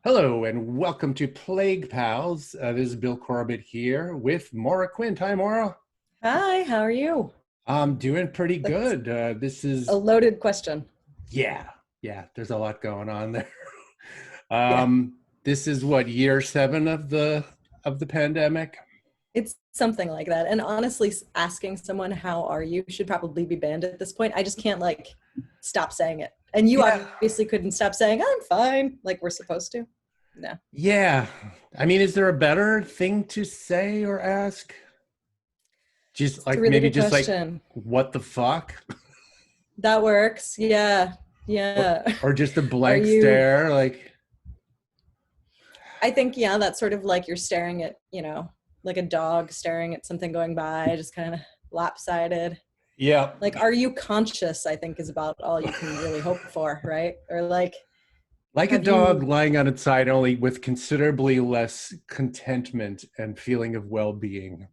Hello and welcome to Plague Pals. This is Bill Corbett here with Maura Quint. Hi, Maura. Hi, how are you? I'm doing pretty That's good. This a is loaded question. yeah. There's a lot going on there. Yeah, This is what, year 7 of the pandemic. it's something like that. And honestly, asking someone, how are you, should probably be banned at this point. I just can't stop saying it. And you Yeah, obviously couldn't stop saying, I'm fine, like we're supposed to. No. yeah. I mean, is there a better thing to say or ask? Just It's a like really maybe good just like question. what the fuck, That works. Yeah. or Yeah. or just a Are blank you, stare, like I think, yeah, that's sort of like you're staring at, like a dog staring at something going by, just kind of lopsided. yeah. Like, are you conscious, I think, is about all you can really hope for, right? Or like, Like a have dog you, lying on its side, only with considerably less contentment and feeling of well-being.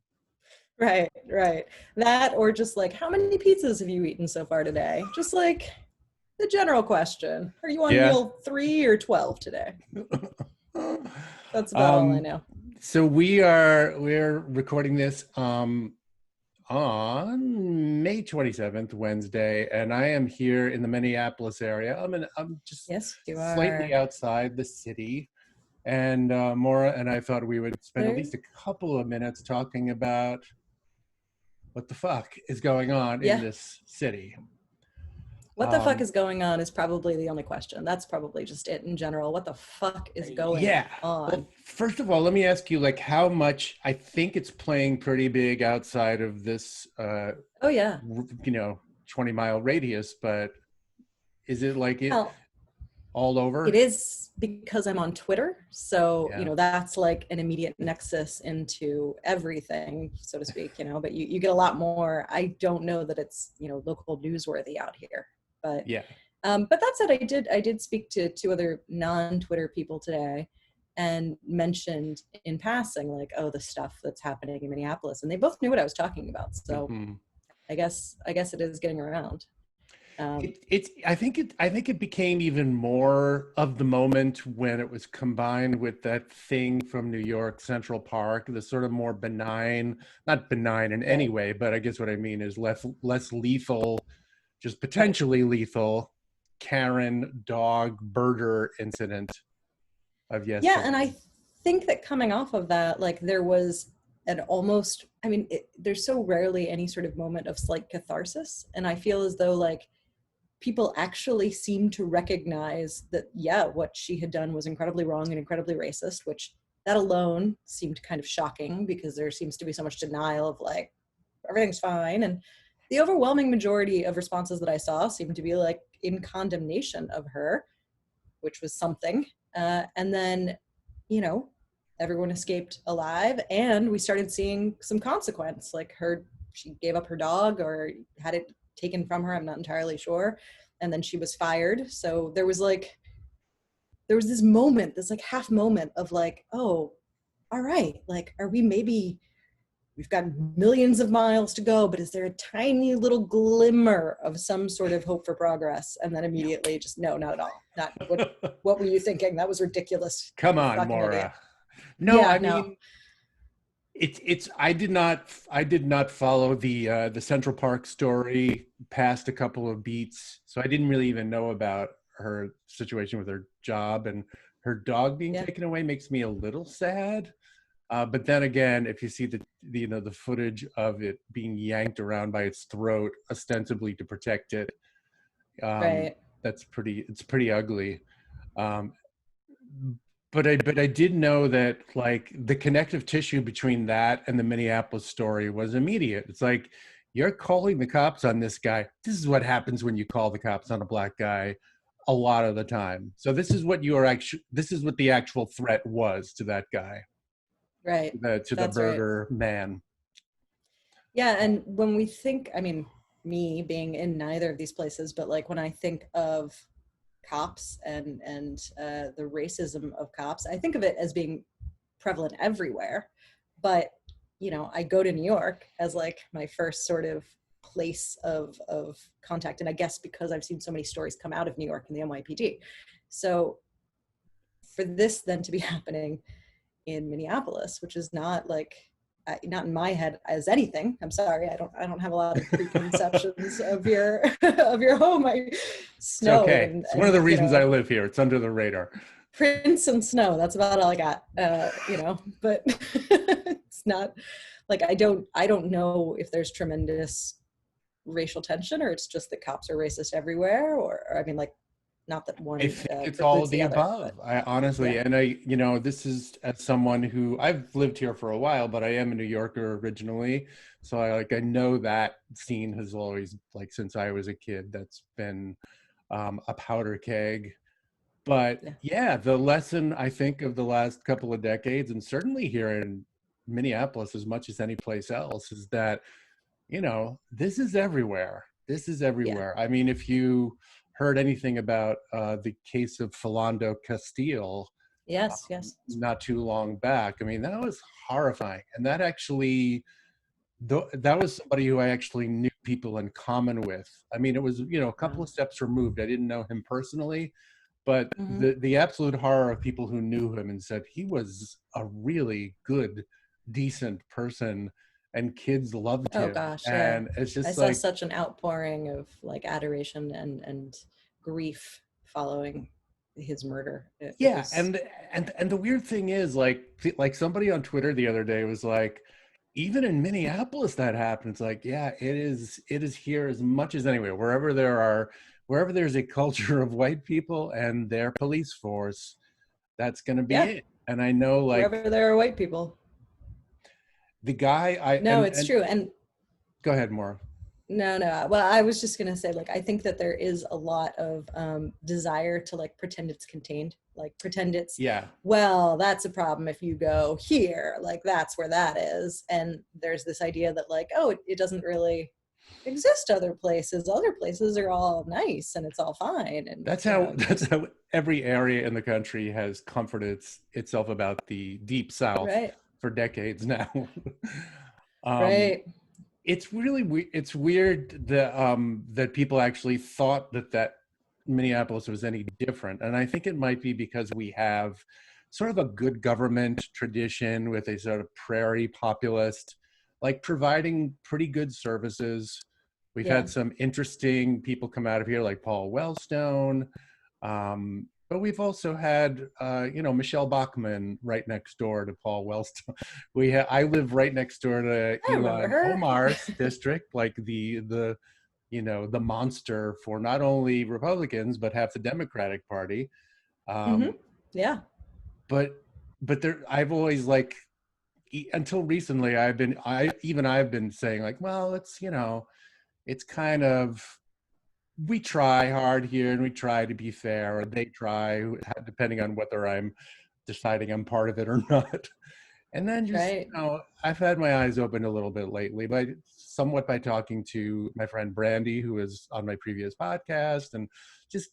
right, right. That, or just like, how many pizzas have you eaten so far today? Just like the general question. Are you on Yeah. meal 3 or 12 today? That's about all I um, know. so we're recording this on May 27th, Wednesday, and I am here in the Minneapolis area. I'm just Yes, you slightly are. outside the city, and Maura and I thought we would spend at There. least a couple of minutes talking about what the fuck is going on in Yeah. this city. What the fuck Um, is going on is probably the only question. That's probably just it in general. What the fuck is going Yeah. Well, on? first of all, let me ask you, like, how much I think it's playing pretty big outside of this, Oh, yeah. 20-mile radius, but is it like it Well, all it over? is because I'm on Twitter. So, Yeah. that's like an immediate nexus into everything, so to speak, but you get a lot more. I don't know that it's, local newsworthy out here. But Yeah. but that said, I did speak to two other non-Twitter people today and mentioned in passing, like, oh, the stuff that's happening in Minneapolis. And they both knew what I was talking about. So Hmm. I guess it is getting around. It's I think it became even more of the moment when it was combined with that thing from New York, Central Park, the sort of more benign, not benign in any Right, way, but I guess what I mean is less lethal, just right. potentially lethal Karen dog birder incident of Yeah, and yesterday. I think that coming off of that, like there was an almost, there's so rarely any sort of moment of slight catharsis. And I feel as though like people actually seem to recognize that, yeah, what she had done was incredibly wrong and incredibly racist, which that alone seemed kind of shocking because there seems to be so much denial of like, everything's fine. And the overwhelming majority of responses that I saw seemed to be like in condemnation of her, which was something. And then, you know, everyone escaped alive, and we started seeing some consequence. Like she gave up her dog or had it taken from her. I'm not entirely sure. And then she was fired. So there was this moment, this like half moment of like, oh, all right, like, are we maybe we've got millions of miles to go, but is there a tiny little glimmer of some sort of hope for progress? And then immediately just, no, not at all. Not what were you thinking? That was ridiculous. Come You're a on, fucking idiot. Maura. No, I Yeah, no. mean, it's I did not follow the Central Park story past a couple of beats, so I didn't really even know about her situation with her job, and her dog being Yeah, taken away makes me a little sad. But then again, if you see the footage of it being yanked around by its throat, ostensibly to protect it, um, right. it's pretty ugly. Um, but I did know that, like, the connective tissue between that and the Minneapolis story was immediate. It's like, you're calling the cops on this guy. This is what happens when you call the cops on a black guy a lot of the time. So this is what the actual threat was to that guy, Right. to the That's right. birder man. Yeah, and when we think, me being in neither of these places, but like when I think of cops and the racism of cops, I think of it as being prevalent everywhere. But I go to New York as like my first sort of place of contact, and I guess because I've seen so many stories come out of New York and the NYPD. So for this then to be happening in Minneapolis, which is not like, not in my head as anything. I'm sorry, I don't have a lot of preconceptions of your of your home. It's Snow okay. It's one of the reasons I live here. It's under the radar. prints and snow. That's about all I got. But it's not like I don't know if there's tremendous racial tension, or it's just that cops are racist everywhere, or I mean, like, not that one I think it's all precludes of the other, above. but I honestly, yeah. and this is as someone who I've lived here for a while, but I am a New Yorker originally. So I know that scene has always, like, since I was a kid, that's been a powder keg. But Yeah. yeah, the lesson I think of the last couple of decades, and certainly here in Minneapolis as much as any place else, is that, this is everywhere. This is Yeah. everywhere. I mean, if you heard anything about the case of Philando Castile Yes. Yes. not too long back, I mean, that was horrifying. And that actually, that was somebody who I actually knew people in common with. I mean, it was, a couple Wow. of steps removed. I didn't know him personally, but Mm-hmm. the absolute horror of people who knew him and said he was a really good, decent person, and kids loved Oh him. gosh, yeah. And it's I just saw like, such an outpouring of like adoration and grief following his murder. It yeah, was, and the weird thing is, like somebody on Twitter the other day was like, even in Minneapolis that happens. Like, yeah, it is here as much as anywhere. Wherever there's a culture of white people and their police force, that's going to be yeah, it. And I know, like, wherever there are white people. the guy I No, it's and true. And go ahead, Maura. no. Well, I was just gonna say, like, I think that there is a lot of desire to like pretend it's contained, like pretend it's, Yeah, well, that's a problem if you go here, like that's where that is. And there's this idea that like, oh, it doesn't really exist other places. Other places are all nice and it's all fine. And that's you how know, that's how every area in the country has comforted itself about the Deep South right, for decades now. um, right. it's really it's weird that that people actually thought that Minneapolis was any different, and I think it might be because we have sort of a good government tradition with a sort of prairie populist, like providing pretty good services. We've Yeah. had some interesting people come out of here, like Paul Wellstone, but we've also had, Michelle Bachmann right next door to Paul Wellstone. I live right next door to I remember Elon her. Omar's district, like the monster for not only Republicans but half the Democratic Party. Hmm. Um, Yeah. but I've always, like, until recently, I've been saying, like, well, it's kind of, we try hard here and we try to be fair, or they try, depending on whether I'm deciding I'm part of it or not. And then just, Right. I've had my eyes opened a little bit lately, but somewhat by talking to my friend Brandy, who was on my previous podcast, and just,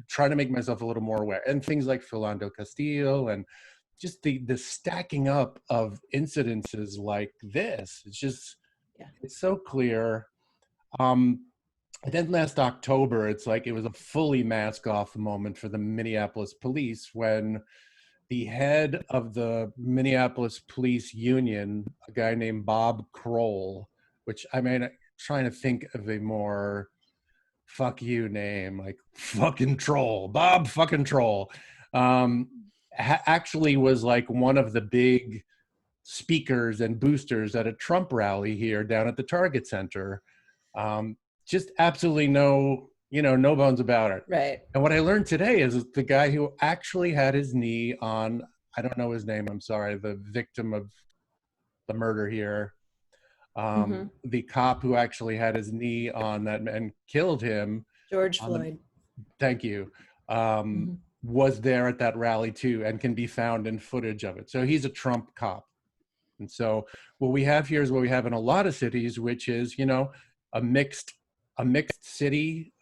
trying to make myself a little more aware. And things like Philando Castile, and just the stacking up of incidences like this. Yeah. It's so clear. Um, and then last October, it's like it was a fully mask off moment for the Minneapolis police when the head of the Minneapolis Police Union, a guy named Bob Kroll, which, I mean, I'm trying to think of a more fuck you name, like fucking troll, Bob fucking troll, actually was like one of the big speakers and boosters at a Trump rally here down at the Target Center. Um, just absolutely no bones about it. Right. And what I learned today is the guy who actually had his knee on, I don't know his name, I'm sorry, the victim of the murder here, Hmm. the cop who actually had his knee on that and killed him George on the, Floyd. thank you, um, Hmm. was there at that rally too, and can be found in footage of it. So he's a Trump cop. And so what we have here is what we have in a lot of cities, which is, a mixed city,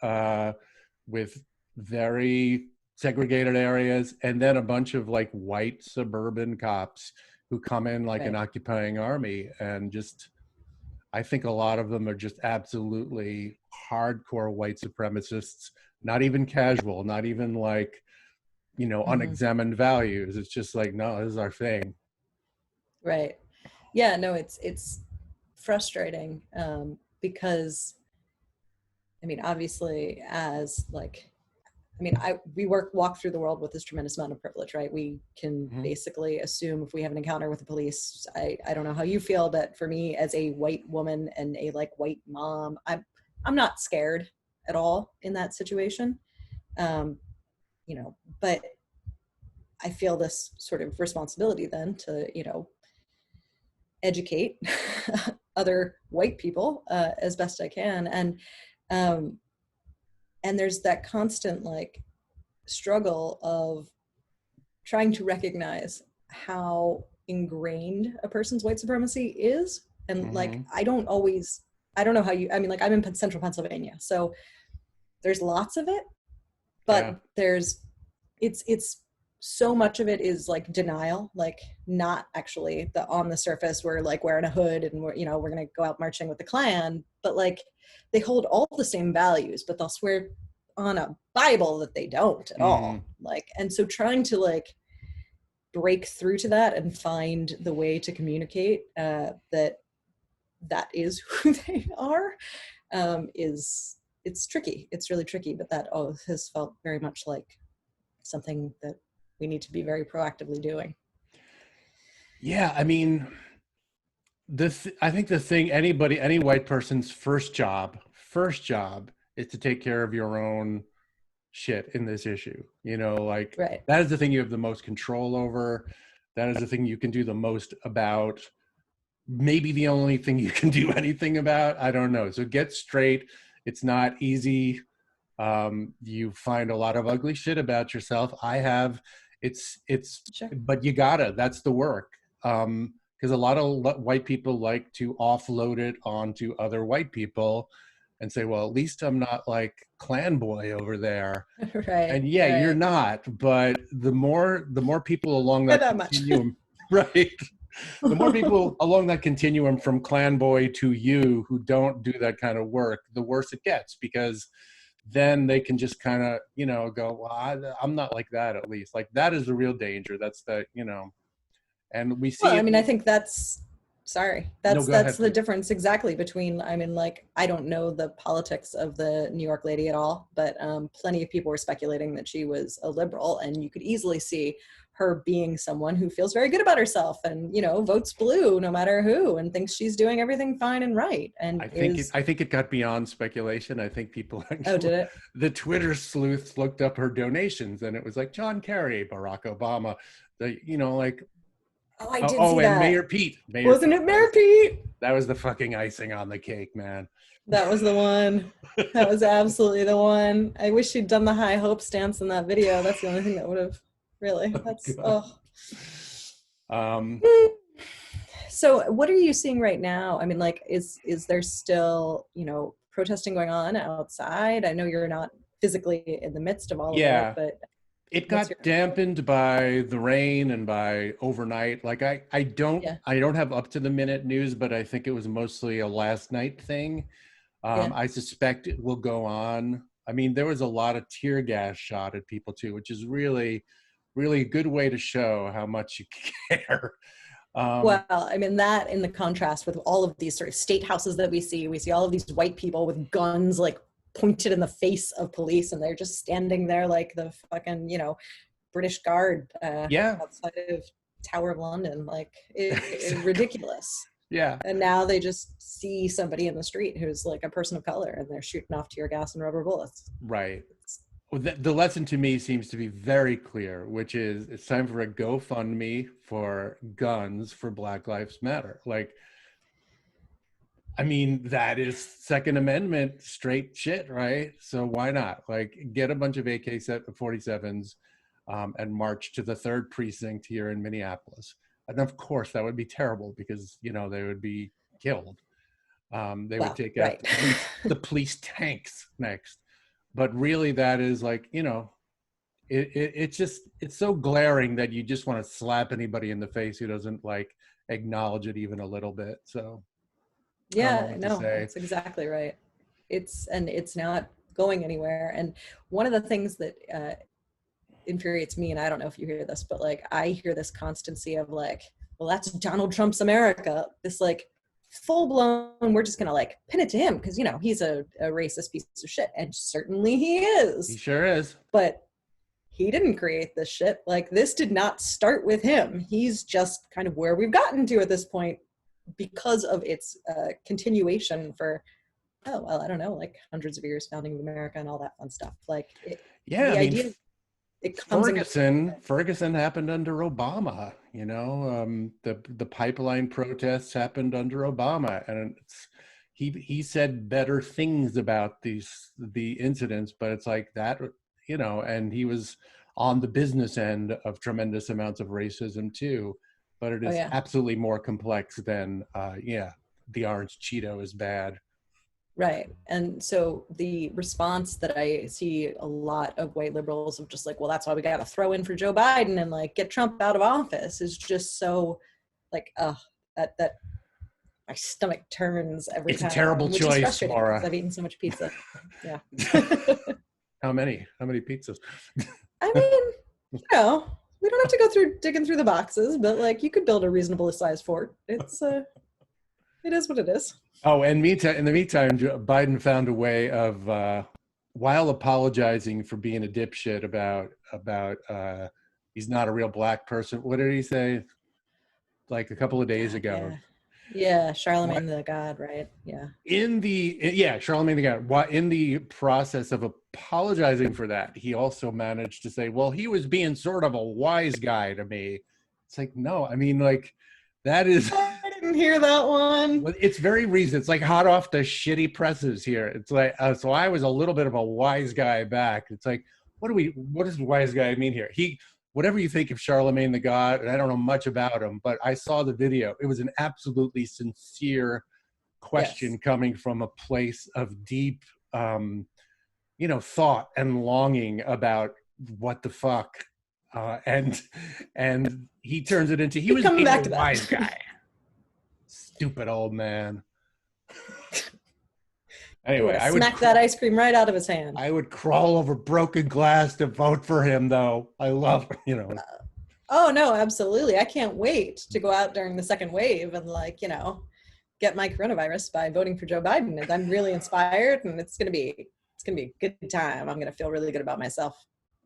with very segregated areas, and then a bunch of, like, white suburban cops who come in like an Right. occupying army. And just, I think a lot of them are just absolutely hardcore white supremacists, not even casual, not even like, Mhm. unexamined values. It's just like, no, this is our thing. Right. Yeah, no, it's frustrating, because I mean, obviously, as like, I mean, we walk through the world with this tremendous amount of privilege, right? We can Hmm. basically assume if we have an encounter with the police. I don't know how you feel, but for me, as a white woman and a like white mom, I'm not scared at all in that situation. Um, but I feel this sort of responsibility then to, educate other white people as best I can, um, and there's that constant like struggle of trying to recognize how ingrained a person's white supremacy is, and like Hmm. I don't know how you, I mean, like I'm in central Pennsylvania, so there's lots of it, but Yeah. it's so much of it is like denial, like not actually the on the surface we're like wearing a hood and we're gonna go out marching with the Klan, but like they hold all the same values, but they'll swear on a Bible that they don't at Hmm. all. Like, and so trying to like break through to that and find the way to communicate that is who they are, is it's tricky. It's really tricky, but that has felt very much like something that we need to be very proactively doing. Yeah, I mean, I think the thing, any white person's first job is to take care of your own shit in this issue. Like, Right. that is the thing you have the most control over. That is the thing you can do the most about. Maybe the only thing you can do anything about. I don't know. So get straight. It's not easy. You find a lot of ugly shit about yourself. I have. It's Sure. but you gotta. That's the work. Because a lot of white people like to offload it onto other white people and say, well, at least I'm not like Klan boy over there. Right. And yeah, you're Right. not. But the more people along Not that that much. continuum, right? The more people along that continuum from Clan Boy to you who don't do that kind of work, the worse it gets, because then they can just kind of, go, well, I'm not like that, at least. Like, that is the real danger. That's and we Well, see I it. mean, I think that's sorry. No, That's go ahead, the please. difference exactly between, I mean, like I don't know the politics of the New York lady at all, but plenty of people were speculating that she was a liberal, and you could easily see her being someone who feels very good about herself and, votes blue no matter who and thinks she's doing everything fine and right and is. I think it got beyond speculation. I think people Oh, actually, did it? the Twitter sleuths looked up her donations, and it was like John Kerry, Barack Obama, like, Oh, I did oh, see and that. Mayor Pete. Mayor Wasn't Pete. it Mayor Pete? That was the fucking icing on the cake, man. That was the one. That was absolutely the one. I wish she'd done the high hope stance in that video. That's the only thing that would have really. Oh That's God. oh. Um, So, what are you seeing right now? I mean, like, is there still protesting going on outside? I know you're not physically in the midst of all of it, yeah, but it what's your got dampened by the rain and by overnight. Like, yeah, I don't have up to the minute news, but I think it was mostly a last night thing. yeah. I suspect it will go on. I mean, there was a lot of tear gas shot at people too, which is really, really a good way to show how much you care. Um, Well, I mean, that in the contrast with all of these sort of state houses that we see all of these white people with guns like pointed in the face of police, and they're just standing there like the fucking, British Guard yeah, outside of Tower of London, like ridiculous. yeah, And now they just see somebody in the street who's like a person of color, and they're shooting off tear gas and rubber bullets. right. Well, the lesson to me seems to be very clear, which is it's time for a GoFundMe for guns for Black Lives Matter. Like, I mean, that is Second Amendment straight shit, right? So why not? Like, get a bunch of AK-47s and march to the third precinct here in Minneapolis. And of course, that would be terrible because they would be killed. They would Well, take out right. the police tanks next. But really, that is like, it's so glaring that you just want to slap anybody in the face who doesn't like acknowledge it even a little bit. So I don't know Yeah, what to no, say. that's exactly right. It's not going anywhere. And one of the things that infuriates me, and I don't know if you hear this, but like I hear this constancy of like, well, that's Donald Trump's America. This like full blown, we're just gonna like pin it to him because, you know, he's a racist piece of shit, and certainly he is. He sure is. But he didn't create this shit. Like, this did not start with him. He's just kind of where we've gotten to at this point because of its continuation for, oh, well, I don't know, like hundreds of years, founding of America and all that fun stuff. Like, the idea, it comes Ferguson happened under Obama, you know, the pipeline protests happened under Obama, and he said better things about the incidents, but it's like that, you know, and he was on the business end of tremendous amounts of racism too, but it is absolutely more complex than, the orange Cheeto is bad. Right. And so the response that I see a lot of white liberals of just like, well, that's why we got to throw in for Joe Biden and like get Trump out of office is just so like, that my stomach turns every time. It's a terrible choice, Maura. I've eaten so much pizza. Yeah. How many pizzas? I mean, you know, we don't have to go through digging through the boxes, but like you could build a reasonable sized fort. It's it is what it is. Oh, and in the meantime, Biden found a way of, while apologizing for being a dipshit about he's not a real black person. What did he say? Like a couple of days ago. Yeah, Charlemagne the God, right? Yeah. Charlemagne the God. In the process of apologizing for that, he also managed to say, well, he was being sort of a wise guy to me. It's like, no, I mean, like, that is... I didn't hear that one. It's very recent. It's like hot off the shitty presses here. It's like, so I was a little bit of a wise guy back. It's like, what does wise guy mean here? Whatever you think of Charlemagne the God, and I don't know much about him, but I saw the video. It was an absolutely sincere question coming from a place of deep, thought and longing about what the fuck. And he turns it into, he was being a wise guy. Stupid old man. Anyway, I would smack that ice cream right out of his hand. I would crawl over broken glass to vote for him, though. I love, Oh no, absolutely! I can't wait to go out during the second wave and get my coronavirus by voting for Joe Biden. I'm really inspired, and it's gonna be a good time. I'm gonna feel really good about myself.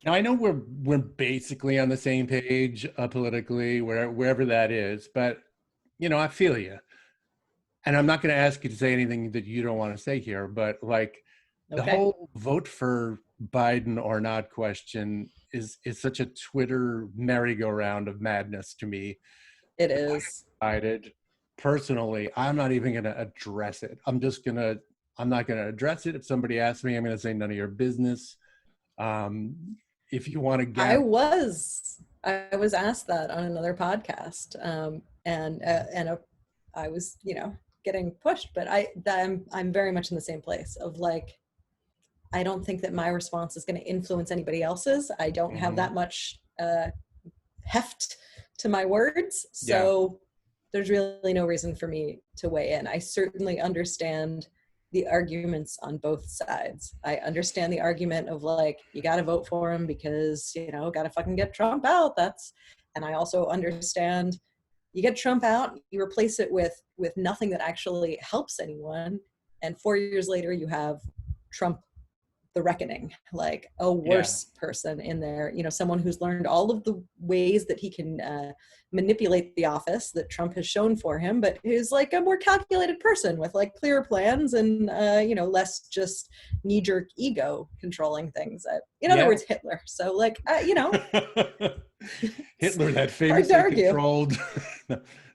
Now I know we're basically on the same page politically, wherever that is, but I feel you. And I'm not going to ask you to say anything that you don't want to say here, but like the whole vote for Biden or not question is such a Twitter merry-go-round of madness to me. It is. Personally, I'm not even going to address it. I'm not going to address it. If somebody asks me, I'm going to say none of your business. If you want to get, I was asked that on another podcast, and I was, getting pushed, but I'm very much in the same place of like, I don't think that my response is going to influence anybody else's. I don't have that much heft to my words, so there's really no reason for me to weigh in. I certainly understand the arguments on both sides. I understand the argument of like, you got to vote for him because, got to fucking get Trump out. And I also understand you get Trump out, you replace it with nothing that actually helps anyone. And 4 years later, you have Trump, the reckoning, like a worse person in there, someone who's learned all of the ways that he can manipulate the office that Trump has shown for him, but who's like a more calculated person with like clearer plans and, less just knee-jerk ego controlling things. In other words, Hitler. So like, Hitler, that famously controlled.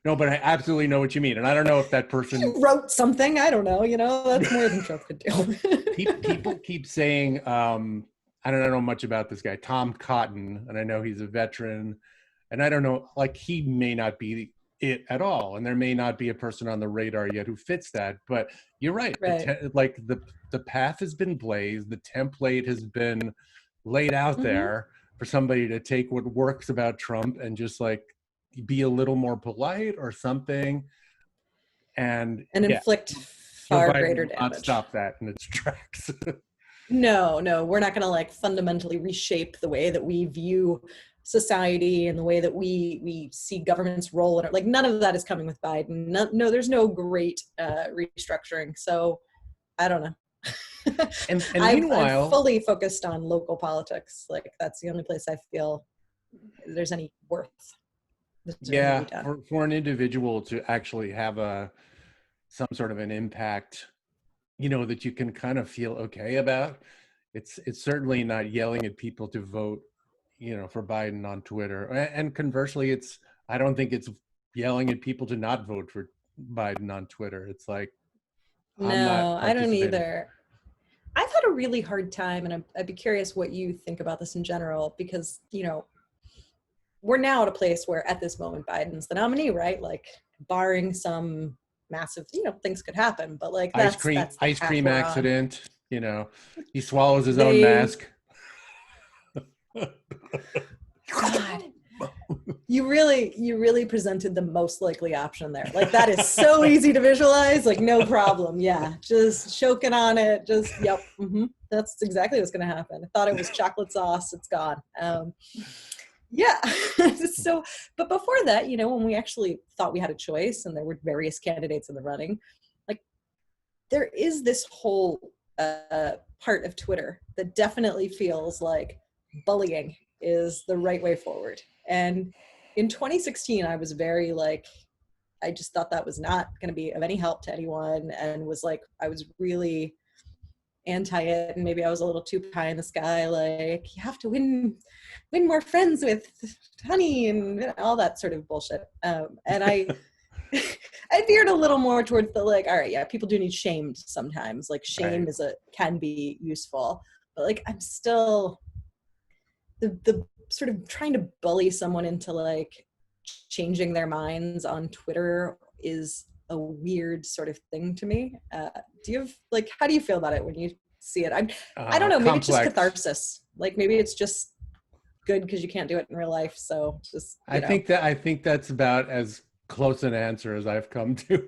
No, but I absolutely know what you mean. And I don't know if that person he wrote something. I don't know. That's more than Trump could do. People keep saying, I don't know much about this guy, Tom Cotton, and I know he's a veteran. And I don't know, like he may not be it at all. And there may not be a person on the radar yet who fits that. But you're right. The path has been blazed. The template has been laid out there for somebody to take what works about Trump and just like be a little more polite or something, and inflict far greater damage. Not stop that in its tracks. No, we're not going to like fundamentally reshape the way that we view society and the way that we see government's role in it. Like none of that is coming with Biden. No, there's no great restructuring. So I don't know. And I'm meanwhile, fully focused on local politics. Like that's the only place I feel there's any worth deserving to yeah, be done. for an individual to actually have some sort of an impact, that you can kind of feel okay about, it's certainly not yelling at people to vote, for Biden on Twitter. And conversely, I don't think it's yelling at people to not vote for Biden on Twitter. It's like, I'm not No, I don't participating. either. I've had a really hard time, and I'd be curious what you think about this in general, because, we're now at a place where at this moment, Biden's the nominee, right? Like barring some massive, things could happen, but like Ice that's cream, the ice path cream we're on. accident, he swallows his own They, mask. God, you really presented the most likely option there. Like that is so easy to visualize, like no problem. Yeah, just choking on it. Just yep. That's exactly what's going to happen. I thought it was chocolate sauce. It's gone. Yeah. So, but before that, when we actually thought we had a choice and there were various candidates in the running, like there is this whole part of Twitter that definitely feels like bullying is the right way forward. And in 2016, I was very like, I just thought that was not going to be of any help to anyone, and was like, I was really anti it, and maybe I was a little too pie in the sky, like you have to win more friends with honey and all that sort of bullshit. And I veered a little more towards the like, all right, yeah, people do need shamed sometimes. Like shame Right. can be useful, but like I'm still the sort of trying to bully someone into like changing their minds on Twitter is a weird sort of thing to me. Do you have like, how do you feel about it when you see it? I don't know, maybe it's just Complex. catharsis. Like maybe it's just good because you can't do it in real life. So just, I think that's about as close an answer as I've come to.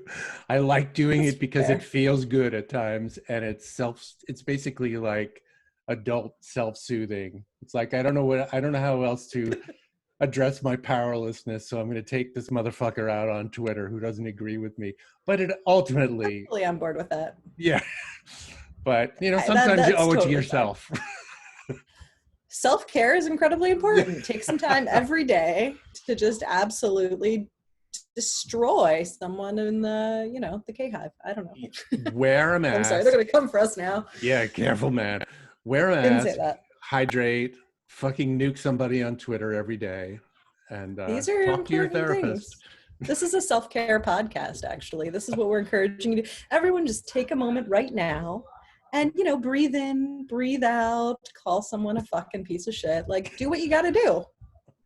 I like doing that's it because it fair. feels good at times, and it's basically like adult self-soothing. It's like I don't know how else to address my powerlessness, so I'm going to take this motherfucker out on Twitter who doesn't agree with me. But it ultimately, Totally on board with that. yeah. But sometimes you That's owe it to totally fine. yourself. Self-care is incredibly Yeah. important. Take some time every day to just absolutely destroy someone in the K hive. I don't know. Wear a I'm sorry, they're mask. gonna come for us now. Yeah, careful, man. Wear a Didn't say mask, that. hydrate, fucking nuke somebody on Twitter every day, and These are talk to your important therapist. things. This is a self-care podcast, actually. This is what we're encouraging you to. Everyone just take a moment right now and, breathe in, breathe out, call someone a fucking piece of shit. Like, do what you gotta do.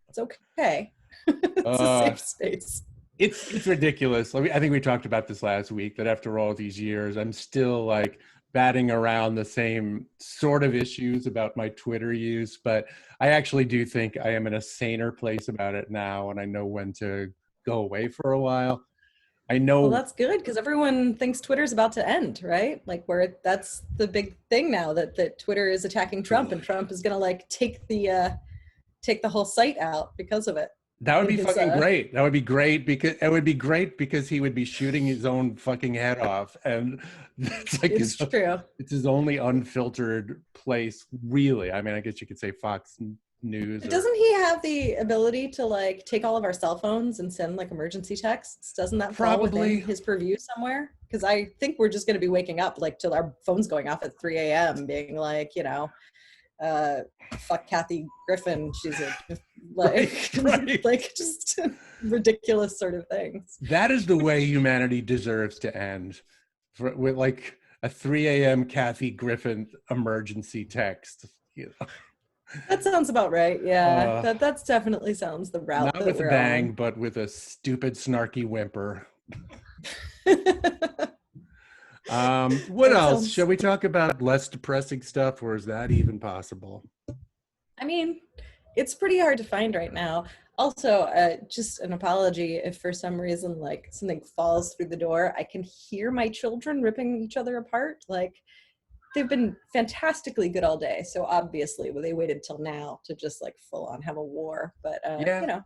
It's okay. It's a Uh, safe space. it's ridiculous. I think we talked about this last week, that after all these years, I'm still like batting around the same sort of issues about my Twitter use, but I actually do think I am in a saner place about it now, and I know when to go away for a while. I Well, know. that's good because everyone thinks Twitter's about to end, right? Like where that's the big thing now that Twitter is attacking Trump and Trump is gonna like take the whole site out because of it That would in be his fucking great. That would be great because it would be great because he would be shooting his own fucking head off, and it's like it's true. it's his only unfiltered place, really. I mean, I guess you could say Fox News But or doesn't he have the ability to like take all of our cell phones and send like emergency texts? Doesn't that fall within probably. his purview somewhere? Because I think we're just going to be waking up like till our phones going off at 3 a.m. being like, uh, fuck Kathy Griffin. She's a Right, like right. like just ridiculous sort of things. That is the way humanity deserves to end, with like a 3 a.m. Kathy Griffin emergency text. You That sounds about right. know? Yeah, that's definitely sounds the route Not that with a we're bang, on. but with a stupid, snarky whimper. What That else? Shall sounds we talk about less depressing stuff, or is that even possible? I mean, it's pretty hard to find right now. Also, just an apology if for some reason like something falls through the door. I can hear my children ripping each other apart. Like they've been fantastically good all day. So obviously, well, they waited till now to just like full on have a war. But Yeah. you know,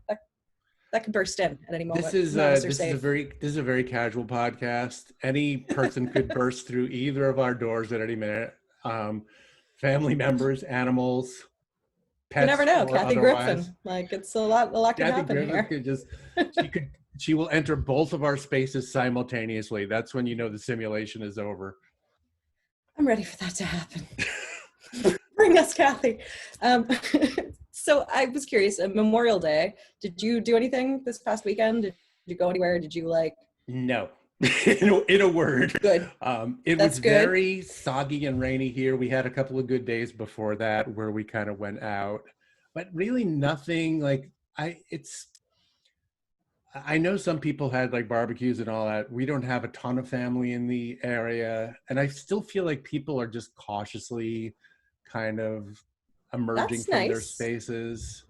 that could burst in at any moment. This is None of us are this is a safe. very casual podcast. Any person could burst through either of our doors at any minute. Family members, animals, You never pets, know, or Kathy otherwise. Griffin. Like it's a lot can Kathy happen Griffin here. could just she will enter both of our spaces simultaneously. That's when you know the simulation is over. I'm ready for that to happen. Bring us, Kathy. Um, so I was curious. Memorial Day. Did you do anything this past weekend? Did you go anywhere? Did you like? No. In a word. Good. It That's was good. very soggy and rainy here. We had a couple of good days before that where we kind of went out, but really nothing like I know some people had like barbecues and all that. We don't have a ton of family in the area, and I still feel like people are just cautiously kind of emerging That's from their nice. spaces.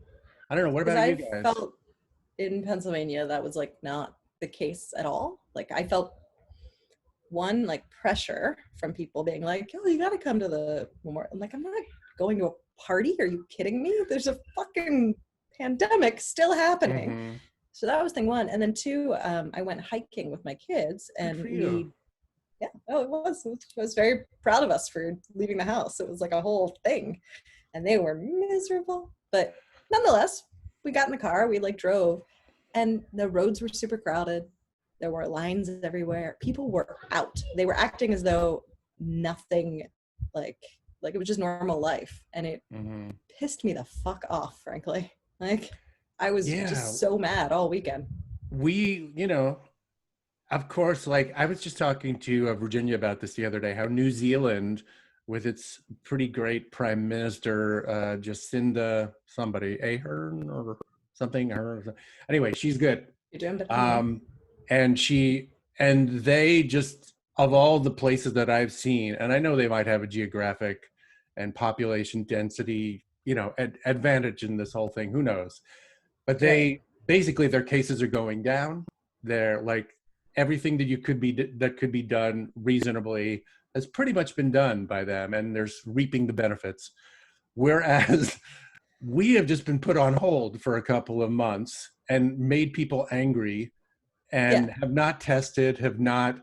I don't know. What Because about you I guys? felt in Pennsylvania that was like not the case at all. Like I felt one like pressure from people being like, "Oh, you got to come to the memorial." I'm like, I'm not going to a party. Are you kidding me? There's a fucking pandemic still happening. Mm-hmm. So that was thing one. And then two, I went hiking with my kids Good and for you. yeah, oh, it was. I was very proud of us for leaving the house. It was like a whole thing. And they were miserable. But nonetheless, we got in the car, we like drove, and the roads were super crowded. There were lines everywhere. People were out. They were acting as though nothing like it was just normal life. And it Mm-hmm. pissed me the fuck off, frankly. Like I was Yeah, just so mad all weekend. of course, like I was just talking to Virginia about this the other day, how New Zealand, with its pretty great Prime Minister, Jacinda somebody, Ahern or something. Anyway, she's good. You're doing better than me. Um, and they just, of all the places that I've seen, and I know they might have a geographic and population density, advantage in this whole thing. Who knows? But Right. basically their cases are going down. They're like everything that could be done reasonably has pretty much been done by them, and they're reaping the benefits. Whereas we have just been put on hold for a couple of months and made people angry Yeah. and have not tested, have not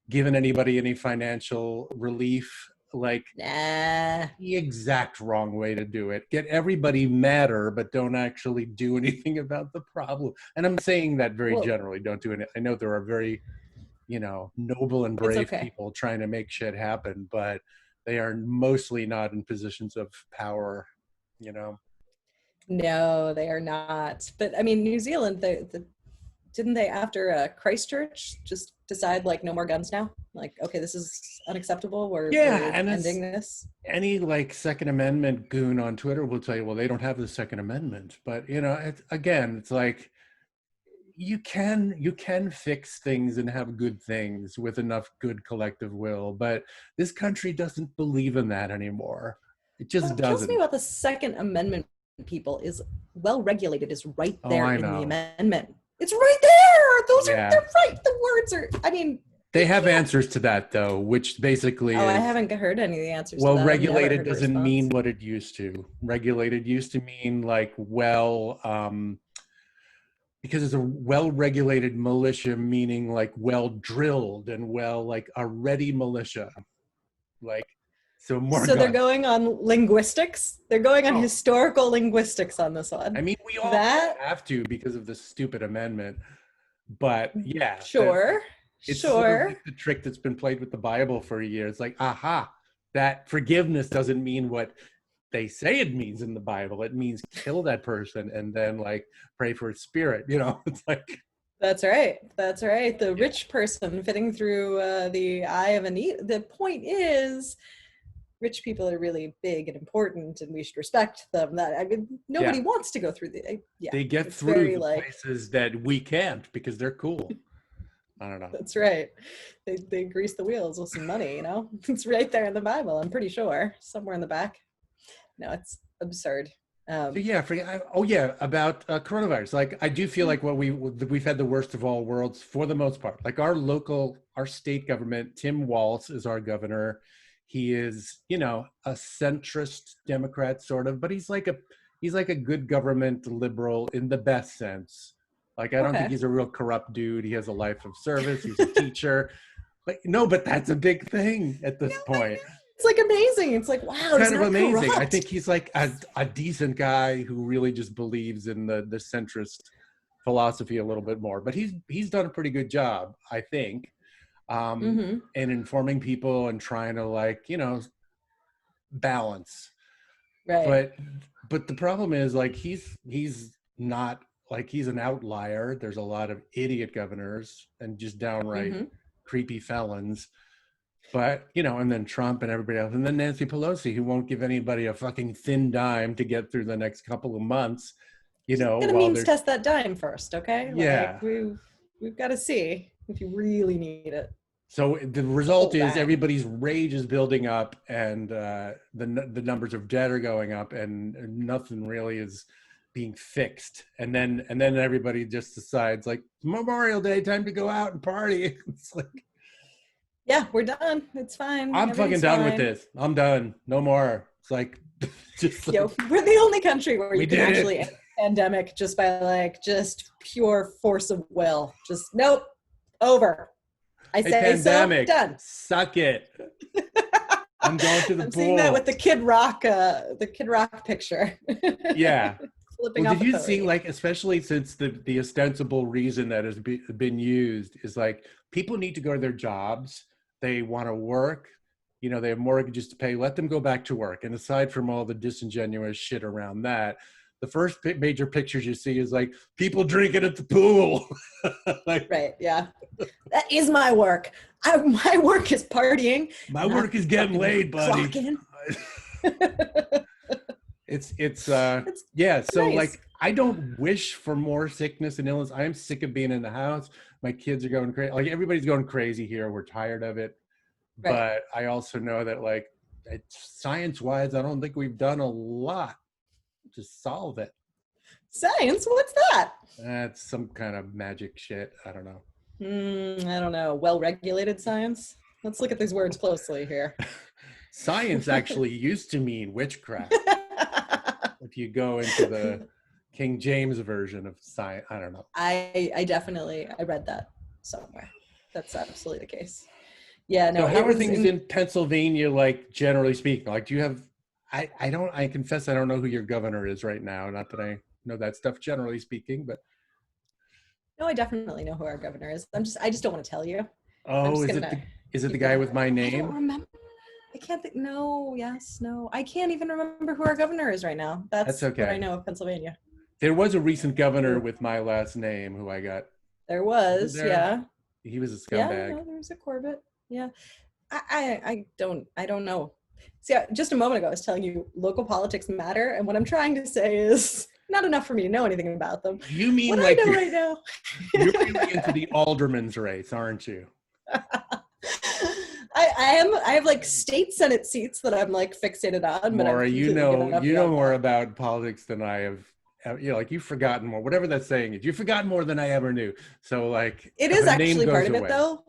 given anybody any financial relief. Like Nah. the exact wrong way to do it. Get everybody madder, but don't actually do anything about the problem. And I'm saying that very Well, generally. Don't do it. I know there are very, noble and it's brave okay. people trying to make shit happen, but they are mostly not in positions of power, you know. No, they are not. But I mean, New Zealand, didn't they after Christchurch just decide like no more guns now? Like, okay, this is unacceptable. Yeah, We're and it's ending this. any like Second Amendment goon on Twitter will tell you, well, they don't have the Second Amendment. But it's like you can fix things and have good things with enough good collective will, but this country doesn't believe in that anymore. It just What kills me doesn't. about the Second Amendment people is well regulated is right Oh, there I in the know. amendment. It's right there. Yeah, They're right. The words are. I mean, they you have can't. answers to that though, which basically Oh, I is, haven't heard any of the answers to well, that. I've never regulated heard a doesn't mean response. what it used to. Regulated used to mean like, well, because it's a well-regulated militia, meaning like well drilled and well, like a ready militia, like, so more So they're guns. going on linguistics. They're going on Oh, historical linguistics on this one. I mean, we all kind That of have to because of this stupid amendment. But yeah, sure, it's sort of sure. like the trick that's been played with the Bible for a year. It's like, aha, that forgiveness doesn't mean what they say it means in the Bible. It means kill that person and then like pray for his spirit. It's like, That's right. That's right. The yeah, rich person fitting through the eye of a needle. The point is, rich people are really big and important, and we should respect them. That I mean, yeah, nobody wants to go through yeah, they get it's through very the like places that we can't because they're cool. I don't know. that's right. They grease the wheels with some money. It's right there in the Bible. I'm pretty sure somewhere in the back. No, it's absurd. So Um, yeah, oh yeah, about coronavirus. Like I do feel like we've had the worst of all worlds for the most part. Like our state government, Tim Walz is our governor. He is, you know, a centrist Democrat sort of, but he's like a good government liberal in the best sense. Like, I don't think Okay. he's a real corrupt dude. He has a life of service. He's a teacher. Like, no, but that's a big thing at this point. It's like amazing. It's like, wow, he's Kind of not amazing. corrupt. I think he's like a decent guy who really just believes in the centrist philosophy a little bit more. But he's done a pretty good job, I think, Mm-hmm. in informing people and trying to, like, you know, balance. Right. But the problem is, like, he's not, like, he's an outlier. There's a lot of idiot governors and just downright Mm-hmm. creepy felons. But, you know, and then Trump and everybody else, and then Nancy Pelosi, who won't give anybody a fucking thin dime to get through the next couple of months, you know, Gonna while means they're, test that dime first, okay? yeah. Like we've got to see if you really need it. So the result Oh, is bang. everybody's rage is building up, and the numbers of dead are going up, and nothing really is being fixed. And then everybody just decides, like, Memorial Day, time to go out and party. It's like, Yeah, we're done. It's fine. I'm fucking Everything's done with fine. this. I'm done. No more. It's like, just like, Yo, we're the only country where we you can did actually it. end the pandemic just by like just pure force of will. Just nope, over. I Hey, say pandemic, so. Done. suck it. I'm going to the I'm pool. seeing that with the Kid Rock picture. Yeah. Flipping Well, off did a you see, podium. like, especially since the ostensible reason that has been used is, like, people need to go to their jobs. They want to work. You know, they have mortgages to pay. Let them go back to work. And aside from all the disingenuous shit around that, the first major pictures you see is, like, people drinking at the pool. Like, Right, yeah. That is my work. My work is partying. my Not work is getting fucking laid, buddy. clocking. It's It's yeah, so, nice. like, I don't wish for more sickness and illness. I am sick of being in the house. My kids are going crazy. Like, everybody's going crazy here. We're tired of it. Right. But I also know that, like, science-wise, I don't think we've done a lot to solve it. Science? What's that? That's some kind of magic shit. I don't know. I don't know. Well-regulated science? Let's look at these words closely here. Science actually used to mean witchcraft. If you go into the King James version of science, I don't know. I definitely read that somewhere. That's absolutely the case. Yeah, no. So how It are was things in Pennsylvania, like, generally speaking? Like, do you have, I confess I don't know who your governor is right now. Not that I know that stuff, generally speaking, but. No, I definitely know who our governor is. I just don't want to tell you. I'm Oh, just is gonna it the keep guy it with my I don't name? remember. I can't think. No, yes, no. I can't even remember who our governor is right now. That's That's what I okay. know of Pennsylvania. There was a recent governor with my last name who I got. There Wasn't was, there? yeah. He was a Yeah, scumbag. no, there was a Corbett. Yeah. I don't know. See, just a moment ago, I was telling you local politics matter. And what I'm trying to say is not enough for me to know anything about them. You mean What like I know right now. you're really into the alderman's race, aren't you? I have like state Senate seats that I'm like fixated on, but I've Maura, completely given up you know beyond more that. about politics than I have. You know, like, you've forgotten more, whatever that saying is. You've forgotten more than I ever knew. So, like, It if is a name actually part goes of it away. though.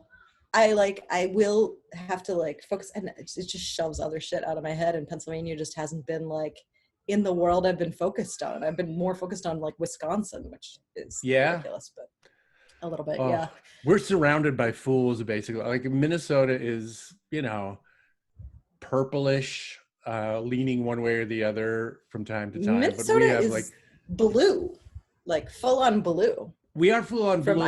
I will have to like focus, and it just shoves other shit out of my head, and Pennsylvania just hasn't been like in the world I've been focused on. I've been more focused on like Wisconsin, which is Yeah. ridiculous, but a little bit, Oh, yeah. we're surrounded by fools, basically. Like, Minnesota is, you know, purplish, leaning one way or the other from time to time. But we Minnesota have, like, is blue, like full on blue. we are full on blue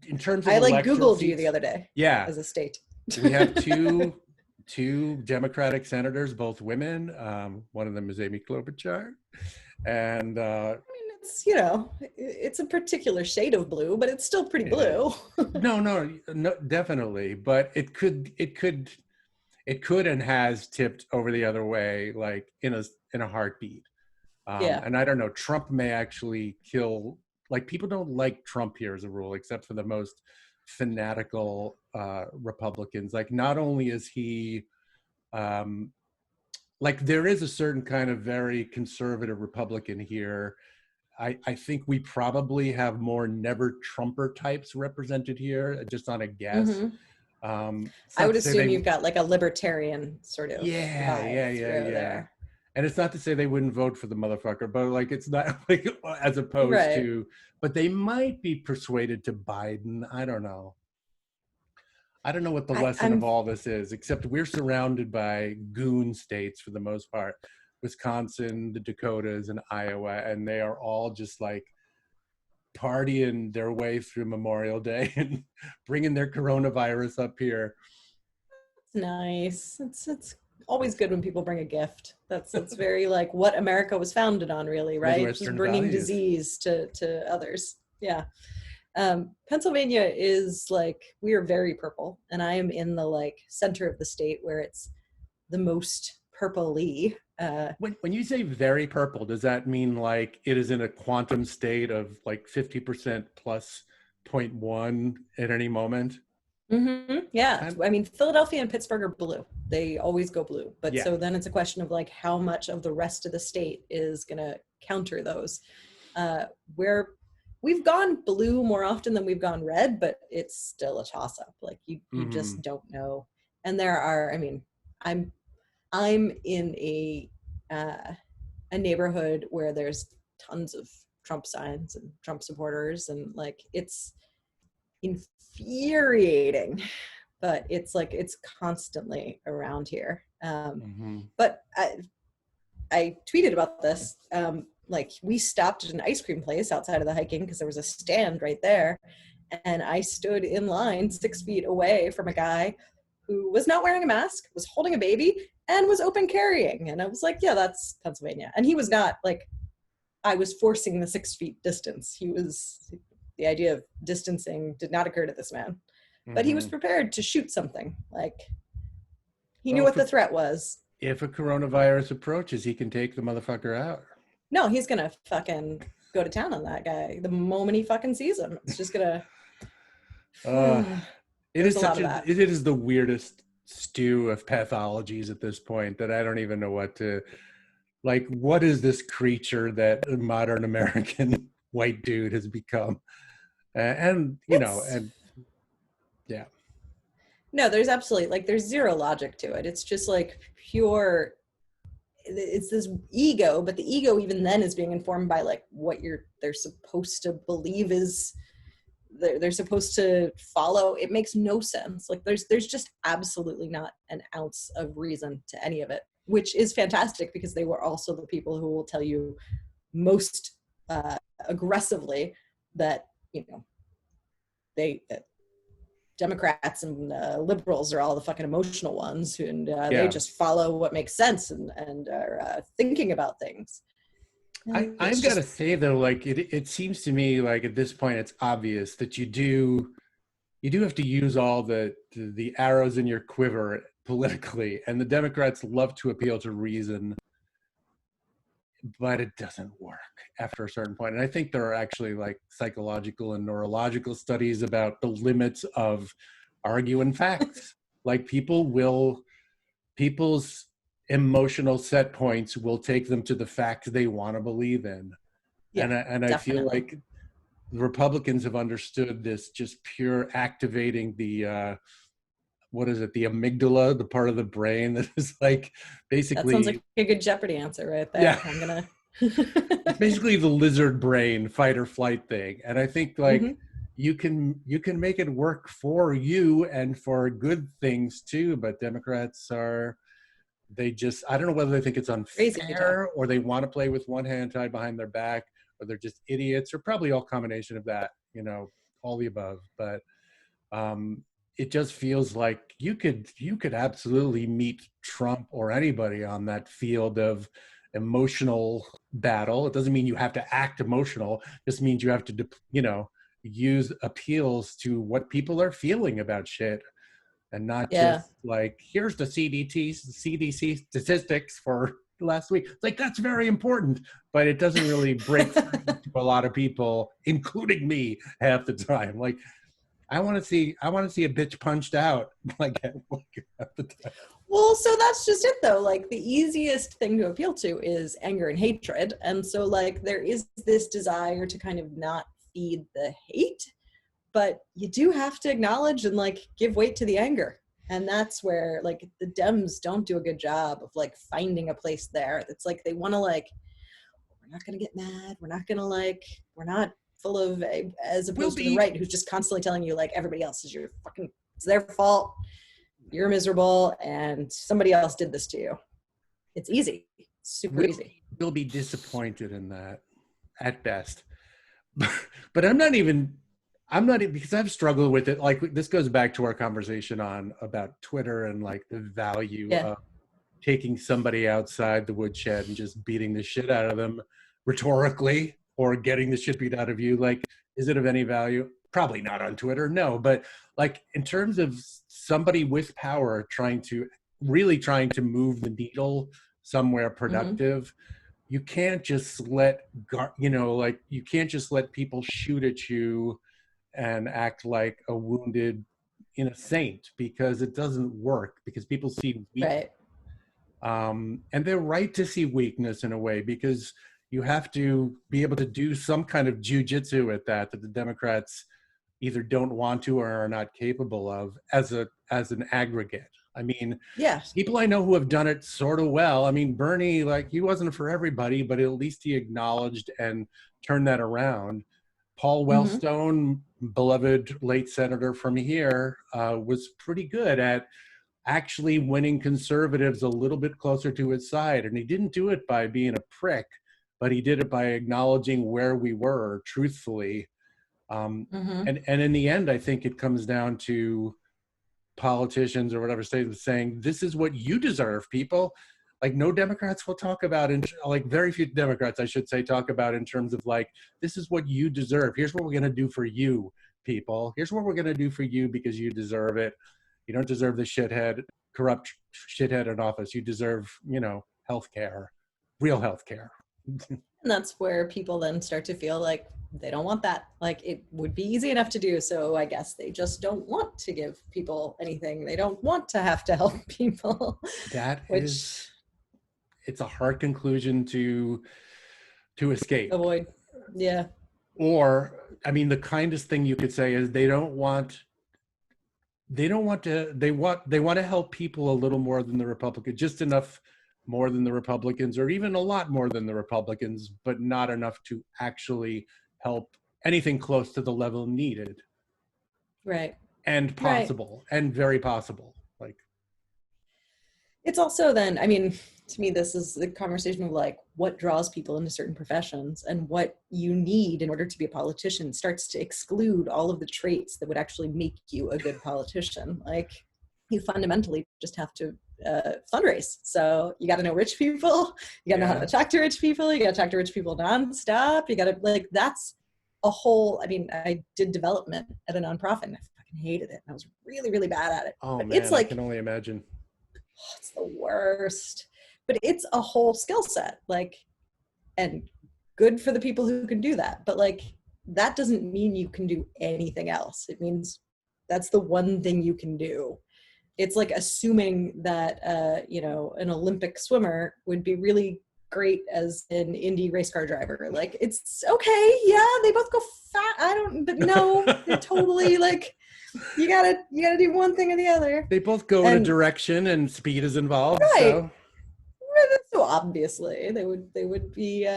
in terms of I like electoral Googled seats. you the other day. Yeah, As a state. we have two Democratic senators, both women. One of them is Amy Klobuchar, and I mean, it's, you know, it's a particular shade of blue, but it's still pretty blue. no, definitely. But it could and has tipped over the other way, like, in a heartbeat. Yeah. And I don't know, Trump may actually kill, like, people don't like Trump here as a rule, except for the most fanatical Republicans. Like, not only is he, like, there is a certain kind of very conservative Republican here. I think we probably have more never Trumper types represented here, just on a guess. Mm-hmm. It's I not would to say assume they, you've got like a libertarian sort of vibe through yeah. there. And it's not to say they wouldn't vote for the motherfucker, but like it's not like as opposed Right. to, but they might be persuaded to Biden. I don't know. I don't know what the lesson of I'm all this is, except we're surrounded by goon states for the most part. Wisconsin, the Dakotas, and Iowa, and they are all just like partying their way through Memorial Day and bringing their coronavirus up here. nice. It's always good when people bring a gift. That's very like what America was founded on, really, right? Just Midwestern bringing values. disease to others. Yeah. Pennsylvania is like, we are very purple, and I am in the like center of the state where it's the most purpley. When you say very purple, does that mean like it is in a quantum state of like 50% plus 0.1 at any moment? Yeah, I'm, I mean, Philadelphia and Pittsburgh are blue. They always go blue. But yeah. so then it's a question of like how much of the rest of the state is going to counter those. Where we've gone blue more often than we've gone red, but it's still a toss up. Like you Mm-hmm. just don't know. And there are, I mean, I'm in a neighborhood where there's tons of Trump signs and Trump supporters, and like it's infuriating, but it's like it's constantly around here. Mm-hmm. But I tweeted about this. Like we stopped at an ice cream place outside of the hiking because there was a stand right there, and I stood in line 6 feet away from a guy who was not wearing a mask, was holding a baby, and was open carrying. And I was like, yeah, that's Pennsylvania. And he was not like, I was forcing the 6 feet distance. The idea of distancing did not occur to this man, but he was Mm-hmm. prepared to shoot something. Like he knew Well, what the threat was. if a coronavirus approaches, he can take the motherfucker out. No, he's going to fucking go to town on that guy the moment he fucking sees him. It's just going Uh, to, it there's is a lot such of a, that. it is the weirdest stew of pathologies at this point that I don't even know what to, like, what is this creature that a modern American white dude has become? And, you know, It's, and yeah. no, there's absolutely, like, there's zero logic to it. It's just like pure, it's this ego, but the ego even then is being informed by like what they're supposed to believe is they're supposed to follow. It makes no sense. Like there's just absolutely not an ounce of reason to any of it, which is fantastic because they were also the people who will tell you most aggressively that, you know, that Democrats and liberals are all the fucking emotional ones, and they Yeah. just follow what makes sense and are thinking about things. It's I've got to just, say though, like it seems to me like at this point it's obvious that you do have to use all the arrows in your quiver politically, and the Democrats love to appeal to reason, but it doesn't work after a certain point. And I think there are actually like psychological and neurological studies about the limits of arguing facts. Like people's emotional set points will take them to the facts they want to believe in. yeah, And I feel definitely. like the Republicans have understood this, just pure activating the what is it, the amygdala, the part of the brain that is like That sounds basically, like a good Jeopardy answer right yeah, there. I'm gonna. it's basically the lizard brain fight or flight thing. And I think like Mhm. you can make it work for you and for good things too, but Democrats are, they just, I don't know whether they think it's Crazy talk. unfair or they want to play with one hand tied behind their back, or they're just idiots, or probably all combination of that, you know, all the above. But it just feels like you could absolutely meet Trump or anybody on that field of emotional battle. It doesn't mean you have to act emotional. It just means you have to, you know, use appeals to what people are feeling about shit, and not Yeah. just like, here's the CDC statistics for last week. It's like, that's very important, but it doesn't really break through to a lot of people, including me, half the time. Like, I want to see a bitch punched out like half the time. Well, so that's just it though. Like the easiest thing to appeal to is anger and hatred. And so like there is this desire to kind of not feed the hate, but you do have to acknowledge and like give weight to the anger. And that's where like the Dems don't do a good job of like finding a place there. It's like they want to like, we're not going to get mad. We're not going to like, we're not full of, as opposed to the right, who's just constantly telling you like everybody else is your fucking, it's their fault. You're miserable and somebody else did this to you. It's easy. It's super easy. We'll be disappointed in that at best. But I'm not even, because I've struggled with it. Like this goes back to our conversation about Twitter and like the value of taking somebody outside the woodshed and just beating the shit out of them rhetorically, or getting the shit beat out of you. Like, is it of any value? Probably not on Twitter, no. But like in terms of somebody with power trying to move the needle somewhere productive, you can't just let you can't just let people shoot at you and act like a wounded saint, because it doesn't work, because people see weakness. Right. And they're right to see weakness in a way, because you have to be able to do some kind of jujitsu at that the Democrats either don't want to or are not capable of as an aggregate. I mean, yes, people I know who have done it sort of well. I mean, Bernie, like, he wasn't for everybody, but at least he acknowledged and turned that around. Paul Wellstone, beloved late senator from here, was pretty good at actually winning conservatives a little bit closer to his side. And he didn't do it by being a prick, but he did it by acknowledging where we were truthfully. And in the end, I think it comes down to politicians or whatever state saying, this is what you deserve, people. Like, no Democrats will talk about, like very few Democrats, I should say, talk about in terms of like, this is what you deserve. Here's what we're going to do for you, people. Here's what we're going to do for you because you deserve it. You don't deserve the corrupt shithead in office. You deserve, healthcare, real healthcare. And that's where people then start to feel like they don't want that. Like, it would be easy enough to do. So I guess they just don't want to give people anything. They don't want to have to help people. It's a hard conclusion to escape. Avoid. Yeah. Or, I mean, the kindest thing you could say is they want to help people a little more than the Republicans, just enough more than the Republicans, or even a lot more than the Republicans, but not enough to actually help anything close to the level needed. Right. And possible, and very possible. Like, it's also then, I mean, to me, this is the conversation of like what draws people into certain professions, and what you need in order to be a politician starts to exclude all of the traits that would actually make you a good politician. Like, you fundamentally just have to fundraise. So you got to know rich people, you got to know how to talk to rich people, you got to talk to rich people nonstop. You got to, like, that's a whole, I mean, I did development at a nonprofit and I fucking hated it. I was really, really bad at it. Oh but man, it's like, I can only imagine. It's the worst. But it's a whole skill set, like, and good for the people who can do that. But like, that doesn't mean you can do anything else. It means that's the one thing you can do. It's like assuming that, an Olympic swimmer would be really great as an Indy race car driver. Like, it's okay. Yeah, they both go fat. But no, they're totally like, you gotta do one thing or the other. They both go in a direction and speed is involved. Right. So obviously they would be,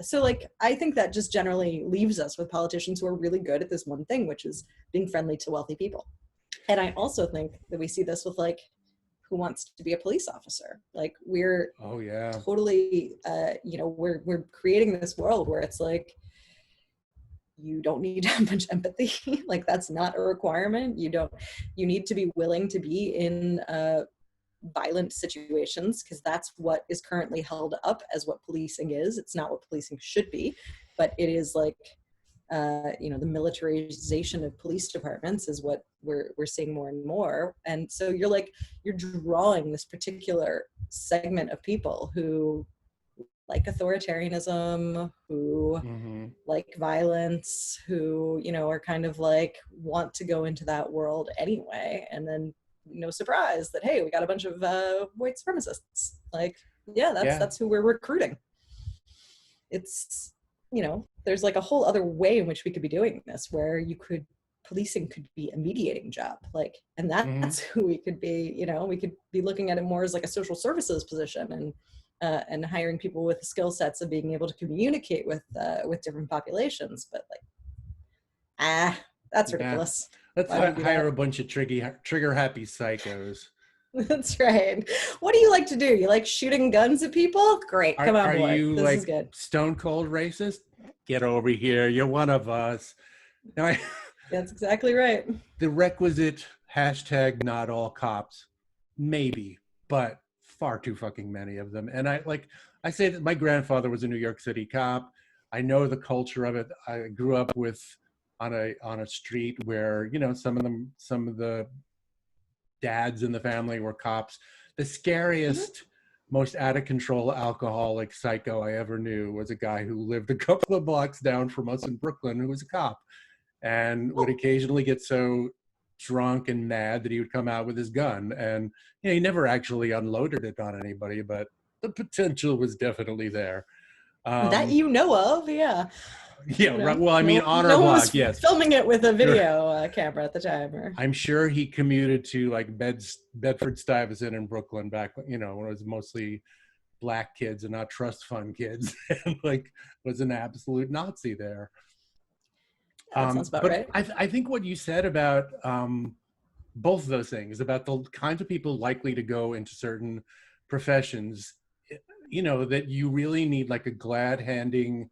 So like, I think that just generally leaves us with politicians who are really good at this one thing, which is being friendly to wealthy people. And I also think that we see this with like, who wants to be a police officer? Like, we're totally, we're creating this world where it's like, you don't need to have much empathy. Like, that's not a requirement. You need to be willing to be in violent situations, because that's what is currently held up as what policing is. It's not what policing should be, but it is like, the militarization of police departments is what we're seeing more and more. And so you're drawing this particular segment of people who like authoritarianism, who like violence, who, are kind of like want to go into that world anyway. And then, no surprise that, hey, we got a bunch of white supremacists. Like, that's who we're recruiting. It's, there's like a whole other way in which we could be doing this, where you could policing could be a mediating job, like, and Hmm. that's who we could be. You know, we could be looking at it more as like a social services position, and hiring people with skill sets of being able to communicate with different populations. But like, that's Yeah. ridiculous. Let's Why would you do hire a that? bunch of trigger happy psychos. That's right. What do you like to do? You like shooting guns at people? Great, come on Are board. you This is like good. stone cold racist? Get over here. You're one of us. Now, That's exactly right. the requisite hashtag not all cops, maybe, but far too fucking many of them. And I say that my grandfather was a New York City cop. I know the culture of it. I grew up with on a street where, you know, some of the dads in the family were cops. The Mhm. scariest, most out of control alcoholic psycho I ever knew was a guy who lived a couple of blocks down from us in Brooklyn, who was a cop and would Well, occasionally get so drunk and mad that he would come out with his gun. And you know, he never actually unloaded it on anybody, but the potential was definitely there. that Um, you know of, yeah. yeah, You right. know, Well, I mean, no, on our no one was block, yes. filming it with a Sure. video camera at the time, or I'm sure he commuted to like Bedford Stuyvesant in Brooklyn back, you know, when it was mostly black kids and not trust fund kids, and like was an absolute Nazi there. yeah, that sounds about But right. I think what you said about both of those things, about the kinds of people likely to go into certain professions, you know, that you really need like a glad handing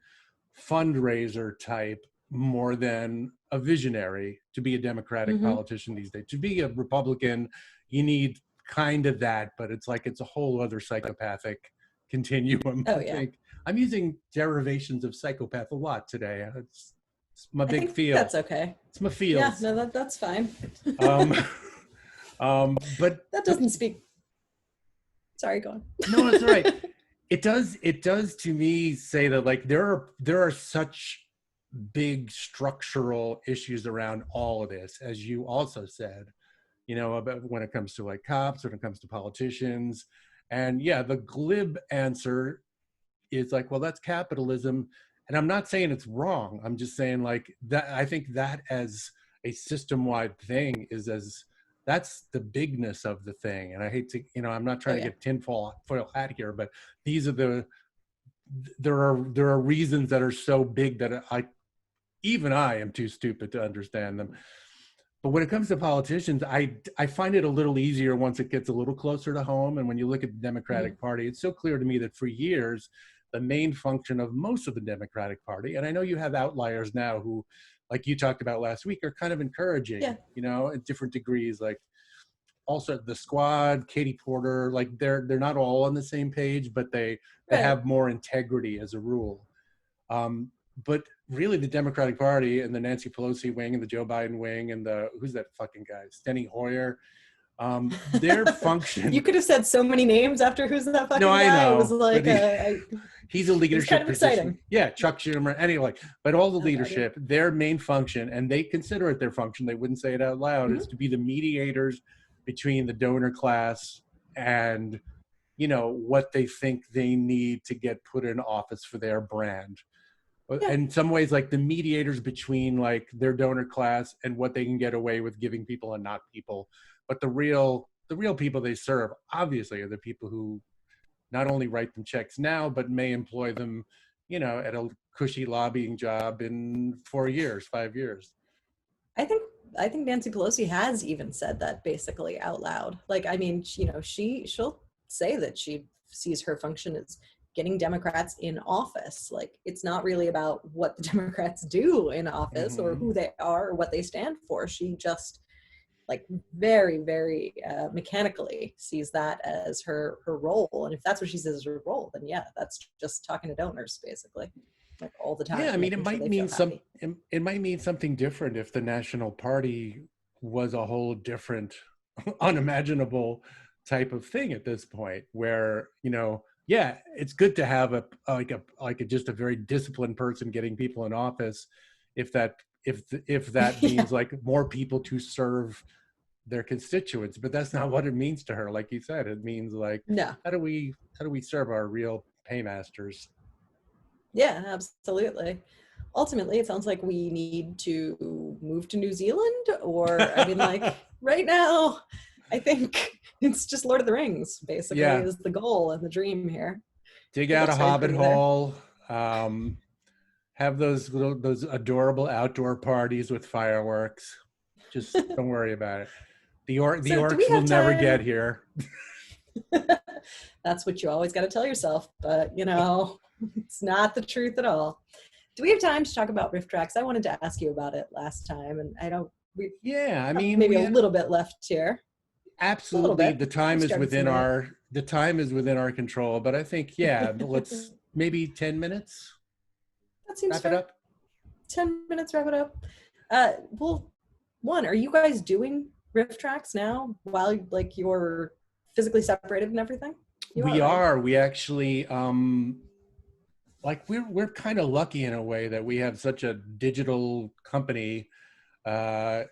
fundraiser type more than a visionary to be a Democratic Hmm. politician these days. To be a Republican, you need kind of that, but it's like it's a whole other psychopathic continuum, Oh I yeah, think. I'm using derivations of psychopath a lot today. It's my I big think feel. that's okay. It's my Yeah, feels. no, that's fine. Um, That but doesn't speak. Sorry, go on. no, it's all right. It does to me say that like there are such big structural issues around all of this, as you also said, you know, about when it comes to like cops, when it comes to politicians. And yeah, the glib answer is like, well, that's capitalism. And I'm not saying it's wrong. I'm just saying like that I think that as a system-wide thing is as that's the bigness of the thing. And I hate to, you know, I'm not Oh trying to yeah, get tinfoil hat here, but these are there are reasons that are so big that I am too stupid to understand them. But when it comes to politicians, I find it a little easier once it gets a little closer to home. And when you look at the hmm, Democratic Party, it's so clear to me that for years, the main function of most of the Democratic Party, and I know you have outliers now who, like you talked about last week, are kind of encouraging, yeah, you know, at different degrees. Like also the Squad, Katie Porter, like they're not all on the same page, but they right. have more integrity as a rule. Um, but really, the Democratic Party and the Nancy Pelosi wing and the Joe Biden wing and the who's that fucking guy, Steny Hoyer, their You function. could have said so many names after who's that No, fucking I guy. It was know, but like, he's a it was kind leadership of position. exciting. Yeah, Chuck Schumer, anyway. But all the Oh god, yeah. leadership, their main function, and they consider it their function. They wouldn't say it out loud. Is Hmm. to be the mediators between the donor class and you know what they think they need to get put in office for their brand. Yeah, In some ways, like the mediators between like their donor class and what they can get away with giving people and not people. But the real people they serve obviously are the people who not only write them checks now but may employ them, you know, at a cushy lobbying job in 4 years, 5 years. I think I think Nancy Pelosi has even said that basically out loud. Like, I mean, you know, she'll say that she sees her function as getting Democrats in office. Like, it's not really about what the Democrats do in office or Mm-hmm. who they are or what they stand for. She just like very, very mechanically sees that as her role. And if that's what she says is her role, then yeah, that's just talking to donors basically, like all the time, Yeah, I mean, making sure they feel happy. it might mean something different if the National Party was a whole different, unimaginable type of thing at this point, where you know, yeah, it's good to have a just a very disciplined person getting people in office, if that if that Yeah. means like more people to serve their constituents, but that's not what it means to her. Like you said, it means like No. how do we serve our real paymasters? Yeah, absolutely. ultimately it sounds like we need to move to New Zealand, or I mean, like right now, I think it's just Lord of the Rings basically Yeah, is the goal and the dream here. dig It out a looks very hobbit pretty there. hole. Um, have those adorable outdoor parties with fireworks. Just don't worry about it. The So do we orcs will have never get time? here. That's what you always got to tell yourself, but you know, it's not the truth at all. Do we have time to talk about RiffTrax? I wanted to ask you about it last time, and I don't. We Yeah, I have mean, maybe we a had little bit left here. A little absolutely bit. We started some late. the time is within our control, but I think yeah, let's maybe 10 minutes That seems wrap it fair. up. 10 minutes, wrap it up. Well, one, are you guys doing RiffTrax now while like you're physically separated and everything? You are, We right? are. We actually like we're kind of lucky in a way that we have such a digital company. Uh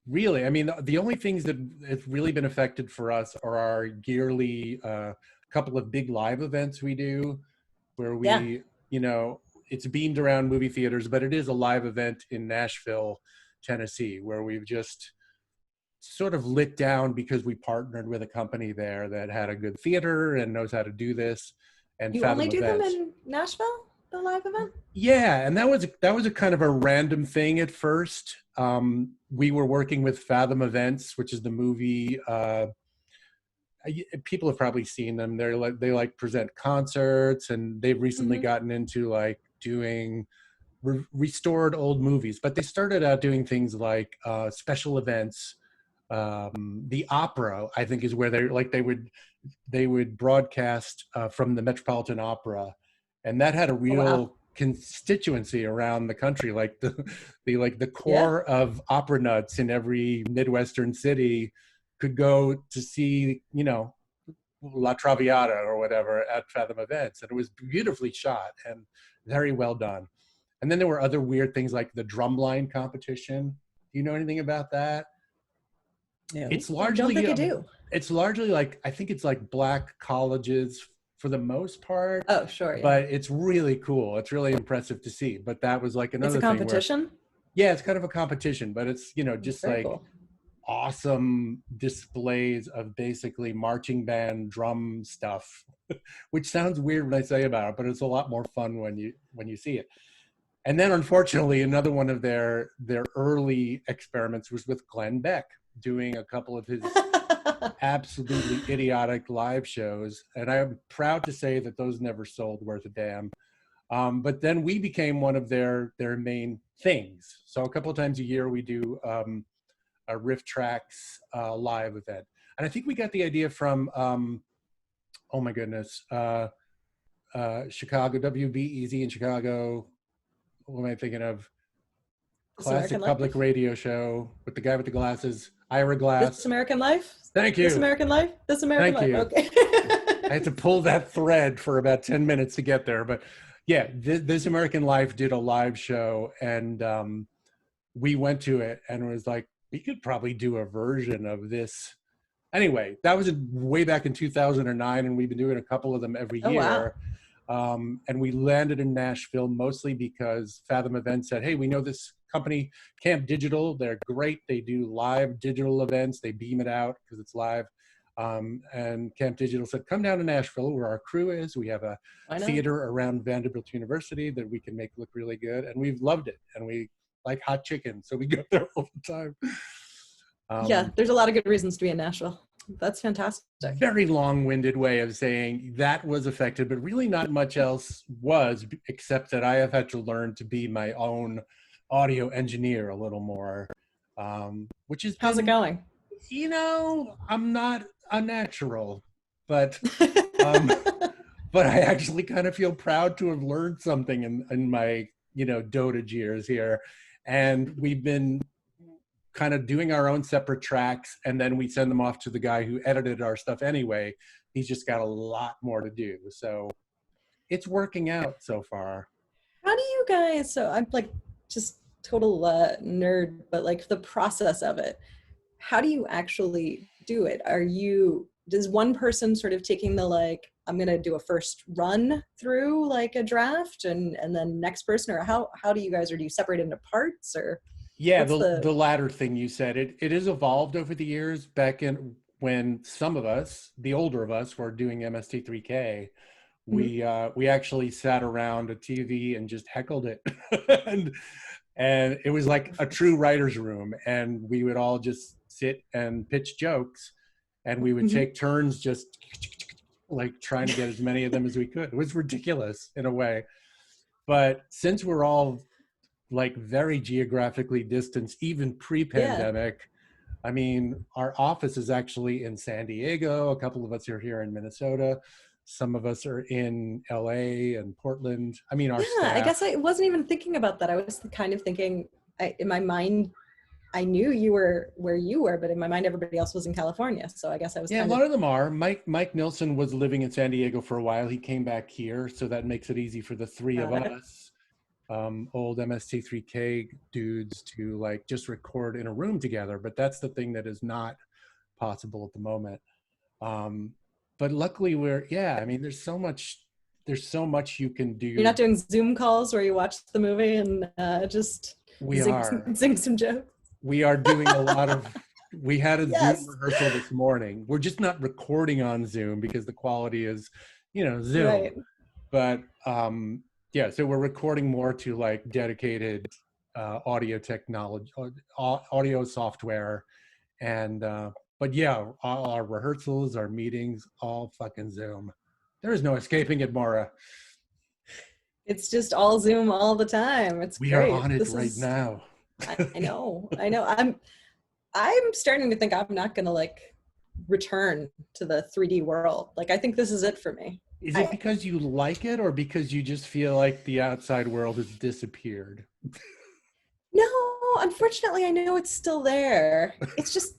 Really, I mean, the only things that have really been affected for us are our yearly couple of big live events we do, where Yeah. we, you know, it's beamed around movie theaters, but it is a live event in Nashville, Tennessee, where we've just sort of lit down because we partnered with a company there that had a good theater and knows how to do this and You only Fathom do them Events. in Nashville, the live event? Yeah, and that was a kind of a random thing at first. We were working with Fathom Events, which is the movie. People have probably seen them. They present concerts, and they've recently Mm-hmm. gotten into like doing restored old movies. But they started out doing things like special events. The opera, I think, is where they would broadcast from the Metropolitan Opera, and that had a Oh, wow. real constituency around the country. Like the Yeah. core of opera nuts in every Midwestern city could go to see, La Traviata or whatever at Fathom Events, and it was beautifully shot and very well done. And then there were other weird things like the drumline competition. Do you know anything about that? No, it's I don't largely think I uh, do. it's largely like, I think it's like black colleges for the most part, Oh, sure. Yeah. but it's really cool. It's really impressive to see. But that was like It's a another thing where, competition. yeah, it's kind of a competition, but it's, That's just very like cool. awesome displays of basically marching band drum stuff, which sounds weird when I say about it, but it's a lot more fun when you see it. And then unfortunately, another one of their early experiments was with Glenn Beck doing a couple of his absolutely idiotic live shows, and I'm proud to say that those never sold worth a damn. But then we became one of their main things. So a couple of times a year we do a RiffTrax live event, and I think we got the idea from oh my goodness, Chicago, WBEZ in Chicago. What am I thinking of? This American Classic public Life. radio show with the guy with the glasses, Ira This Glass. American Life. Thank This you. American Life. This American Thank Life. you. Okay. I had to pull that thread for about 10 minutes to get there. But yeah, This American Life did a live show, and we went to it and it was like, we could probably do a version of this. Anyway, that was way back in 2009, and we've been doing a couple of them every Oh, wow. year. And we landed in Nashville mostly because Fathom Events said, hey, we know this company, Camp Digital. They're great. They do live digital events. They beam it out because it's live. And Camp Digital said, come down to Nashville where our crew is. We have a Why not? theater around Vanderbilt University that we can make look really good. And we've loved it. And we like hot chicken. So we go there all the time. Yeah, Um, there's a lot of good reasons to be in Nashville. That's fantastic. Very long-winded way of saying that was affected, but really not much else was, except that I have had to learn to be my own audio engineer a little more, which has How's it been, going? I'm not a natural, but um, but I actually kind of feel proud to have learned something in my dotage years here, and we've been kind of doing our own separate tracks, and then we send them off to the guy who edited our stuff anyway. He's just got a lot more to do, so it's working out so far. How do you guys, so I'm like just total nerd, but like the process of it, how do you actually do it? Are you does one person sort of taking the like, I'm gonna do a first run through like a draft and then next person, or how do you guys, or do you separate into parts, or Yeah, what's the the latter thing you said, it has evolved over the years. Back in when some of us, the older of us, were doing MST3K, Mhm. we actually sat around a TV and just heckled it. and and it was like a true writer's room, and we would all just sit and pitch jokes, and we would Mhm. take turns just like trying to get as many of them as we could. It was ridiculous in a way. But since we're all like very geographically distanced, even Yeah. pre-pandemic, I mean, our office is actually in San Diego. A couple of us are here in Minnesota. Some of us are in LA and Portland. I mean, our Yeah, I guess staff. I wasn't even thinking about that. I was kind of thinking, in my mind, I knew you were where you were, but in my mind, everybody else was in California. So I guess I was Yeah, a kind lot of, of them are. Mike Nilsson was living in San Diego for a while. He came back here, so that makes it easy for the three of got it. us, old MST3K dudes, to like just record in a room together. But that's the thing that is not possible at the moment. Um, but luckily, yeah. I mean, there's so much you can You're do. not doing Zoom calls where you watch the movie and just We are. zing some jokes. We are doing a lot of, we had a Zoom Yes, rehearsal this morning. We're just not recording on Zoom because the quality is, Zoom. right. But yeah, so we're recording more to like dedicated audio technology, audio software. And, but yeah, all our rehearsals, our meetings, all fucking Zoom. There is no escaping it, Maura. It's just all Zoom all the time. It's We are great. on it This right is, now. I know, I know. I'm starting to think I'm not gonna like return to the 3D world. Like I think this is it for me. Is it I because you like it or because you just feel like the outside world has disappeared? No, unfortunately I know it's still there. It's just,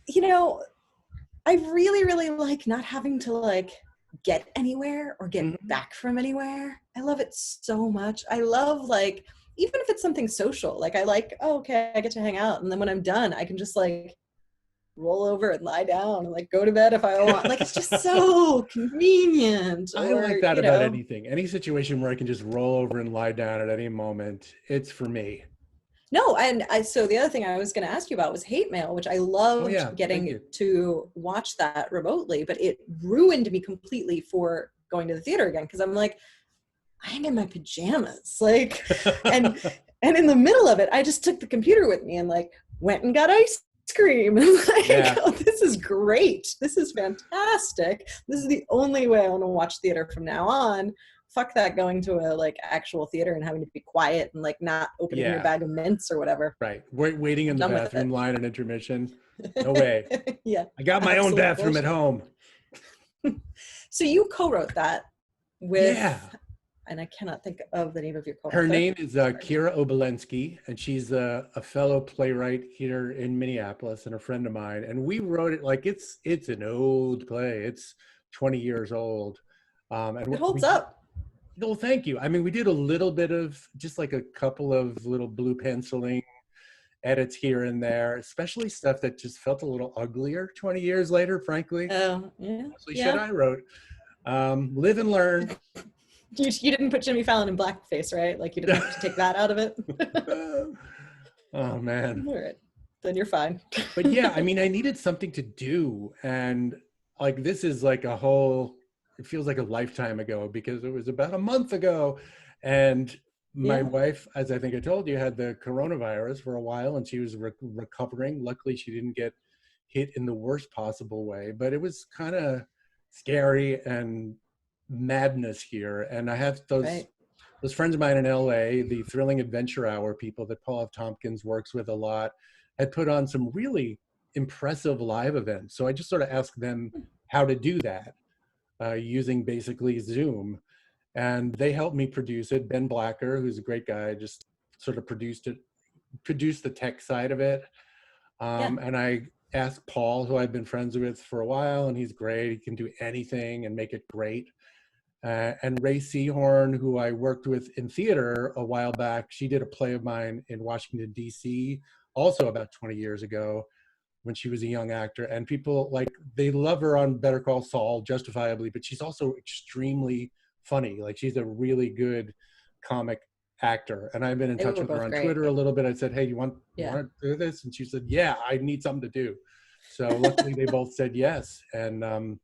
you know, I really, really like not having to like get anywhere or get Mhm. back from anywhere. I love it so much. I love like, even if it's something social, like I like, oh, okay, I get to hang out. And then when I'm done, I can just like roll over and lie down and like go to bed if I want. Like it's just so convenient. I like Or, that about anything. Any situation where I can just roll over and lie down at any moment, it's for me. no, and so the other thing I was going to ask you about was hate mail, which I Oh loved yeah, thank getting you. to watch that remotely, but it ruined me completely for going to the theater again because I'm like, I'm in my pajamas, like, and in the middle of it, I just took the computer with me and like went and got ice cream and like, Yeah. oh, this is great, this is fantastic, this is the only way I want to watch theater from now on. Fuck that going to a like actual theater and having to be quiet and like not opening your Yeah. bag of mints or whatever. Right. Waiting I'm in the done with bathroom line at intermission. No way. it. Yeah, I got my own absolute bathroom at bullshit. home. So you co-wrote that with, Yeah. and I cannot think of the name of your Her co-author. name is Kira Obolensky, and she's a fellow playwright here in Minneapolis and a friend of mine. And we wrote it like it's an old play. It's 20 years old. And It holds we up. no, thank you. I mean, we did a little bit of just like a couple of little blue penciling edits here and there, especially stuff that just felt a little uglier 20 years later, frankly. Oh, yeah, Mostly shit yeah. I wrote. Live and learn. You didn't put Jimmy Fallon in blackface, right? Like you didn't have to take that out of it. Oh man. All right, then you're fine. But yeah, I mean, I needed something to do. And like, this is like a whole, it feels like a lifetime ago because it was about a month ago. And my Yeah, wife, as I think I told you, had the coronavirus for a while and she was recovering. Luckily, she didn't get hit in the worst possible way, but it was kind of scary and madness here. And I have right. those friends of mine in LA, the Thrilling Adventure Hour people that Paul F. Tompkins works with a lot, had put on some really impressive live events. So I just sort of asked them how to do that using basically Zoom. And they helped me produce it. Ben Blacker, who's a great guy, just sort of produced the tech side of it. Yeah, And I asked Paul, who I've been friends with for a while, and he's great. He can do anything and make it great. And Ray Seehorn, who I worked with in theater a while back, she did a play of mine in Washington, D.C., also about 20 years ago. when she was a young actor, and people like, they love her on Better Call Saul, justifiably, but she's also extremely funny. Like, she's a really good comic actor. And I've been in They touch were with her both on great. Twitter a little bit. I said, hey, you want to do this? And she said, yeah, I need something to do. So luckily they both said yes. And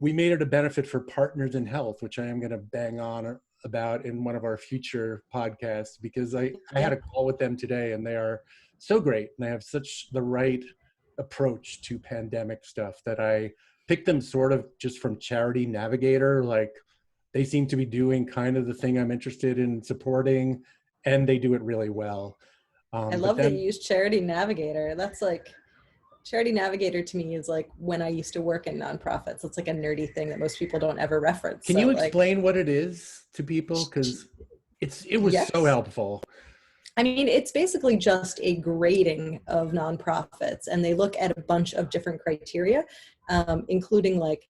we made it a benefit for Partners in Health, which I am going to bang on about in one of our future podcasts, because I had a call with them today, and they are so great. And they have such the right approach to pandemic stuff that I picked them sort of just from Charity Navigator. Like, they seem to be doing kind of the thing I'm interested in supporting, and they do it really well. I But love that you then, use Charity Navigator. That's like, Charity Navigator to me is like when I used to work in nonprofits. It's like a nerdy thing that most people don't ever reference. can So you like, explain what it is to people? Because it was so yes. helpful. I mean, it's basically just a grading of nonprofits, and they look at a bunch of different criteria, including like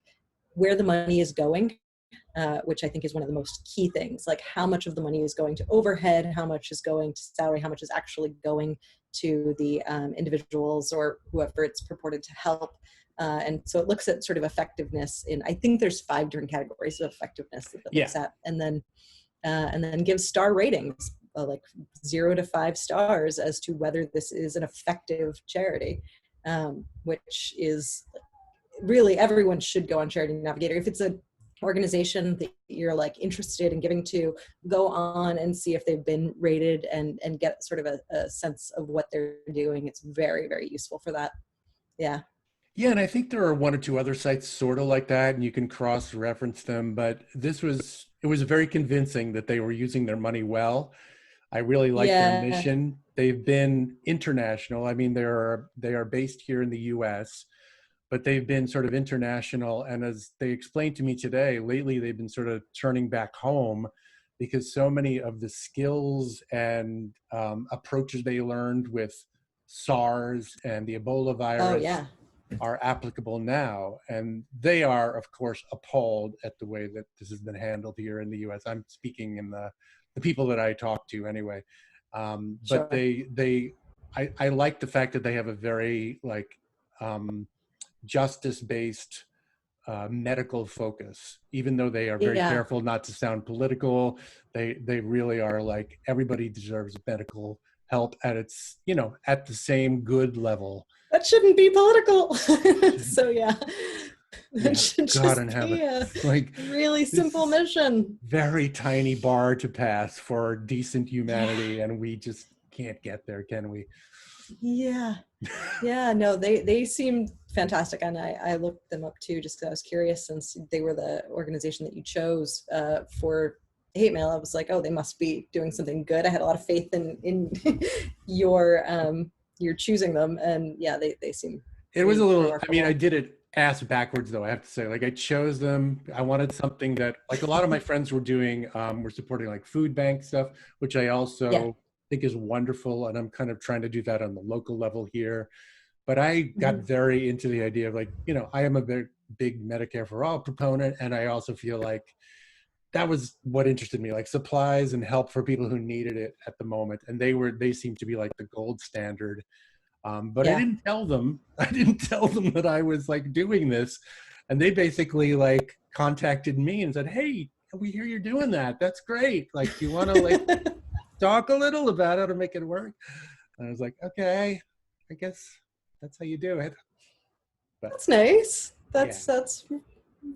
where the money is going, which I think is one of the most key things, like how much of the money is going to overhead, how much is going to salary, how much is actually going to the individuals or whoever it's purported to help. And so it looks at sort of effectiveness in, I think there's 5 different categories of effectiveness that it looks at, and then gives star ratings, like 0 to 5 stars as to whether this is an effective charity, which is really, everyone should go on Charity Navigator. If it's an organization that you're like interested in giving to, go on and see if they've been rated and get sort of a sense of what they're doing. It's very, very useful for that. Yeah. Yeah, and I think there are 1 or 2 other sites sort of like that, and you can cross-reference them, but it was very convincing that they were using their money well. I really like their Yeah. mission. They've been international. I mean, they are based here in the US, but they've been sort of international. And as they explained to me today, lately they've been sort of turning back home, because so many of the skills and approaches they learned with SARS and the Ebola Oh virus yeah. are applicable now. And they are, of course, appalled at the way that this has been handled here in the US. I'm speaking in the people that I talk to anyway. But Sure. I like the fact that they have a very like justice-based medical focus, even though they are very Yeah. careful not to sound political. They really are like, everybody deserves medical help at its, at the same good level. That shouldn't be political. So yeah, that Yeah, should God in just be heaven. a Like, really this simple is mission. very tiny bar to pass for decent Yeah. humanity, and we just can't get there, can we? Yeah. Yeah, no, they seemed fantastic, and I looked them up too just because I was curious, since they were the organization that you chose for hate mail. I was like, oh, they must be doing something good. I had a lot of faith in your choosing them, and yeah, they seem It was a pretty little, I mean, I remarkable. did it ass backwards though, I have to say. Like, I chose them. I wanted something that, like, a lot of my friends were doing, were supporting like food bank stuff, which I Yeah. also think is wonderful. And I'm kind of trying to do that on the local level here. But I got Mhm. very into the idea of like, I am a very big Medicare for All proponent. And I also feel like that was what interested me, like supplies and help for people who needed it at the moment. And they seemed to be like the gold standard. But I Yeah. didn't tell them, I didn't tell them that I was like doing this. And they basically like contacted me and said, hey, we hear you're doing that. That's great. Like, do you want to like talk a little about how to make it work? And I was like, okay, I guess that's how you do it. But That's nice. yeah.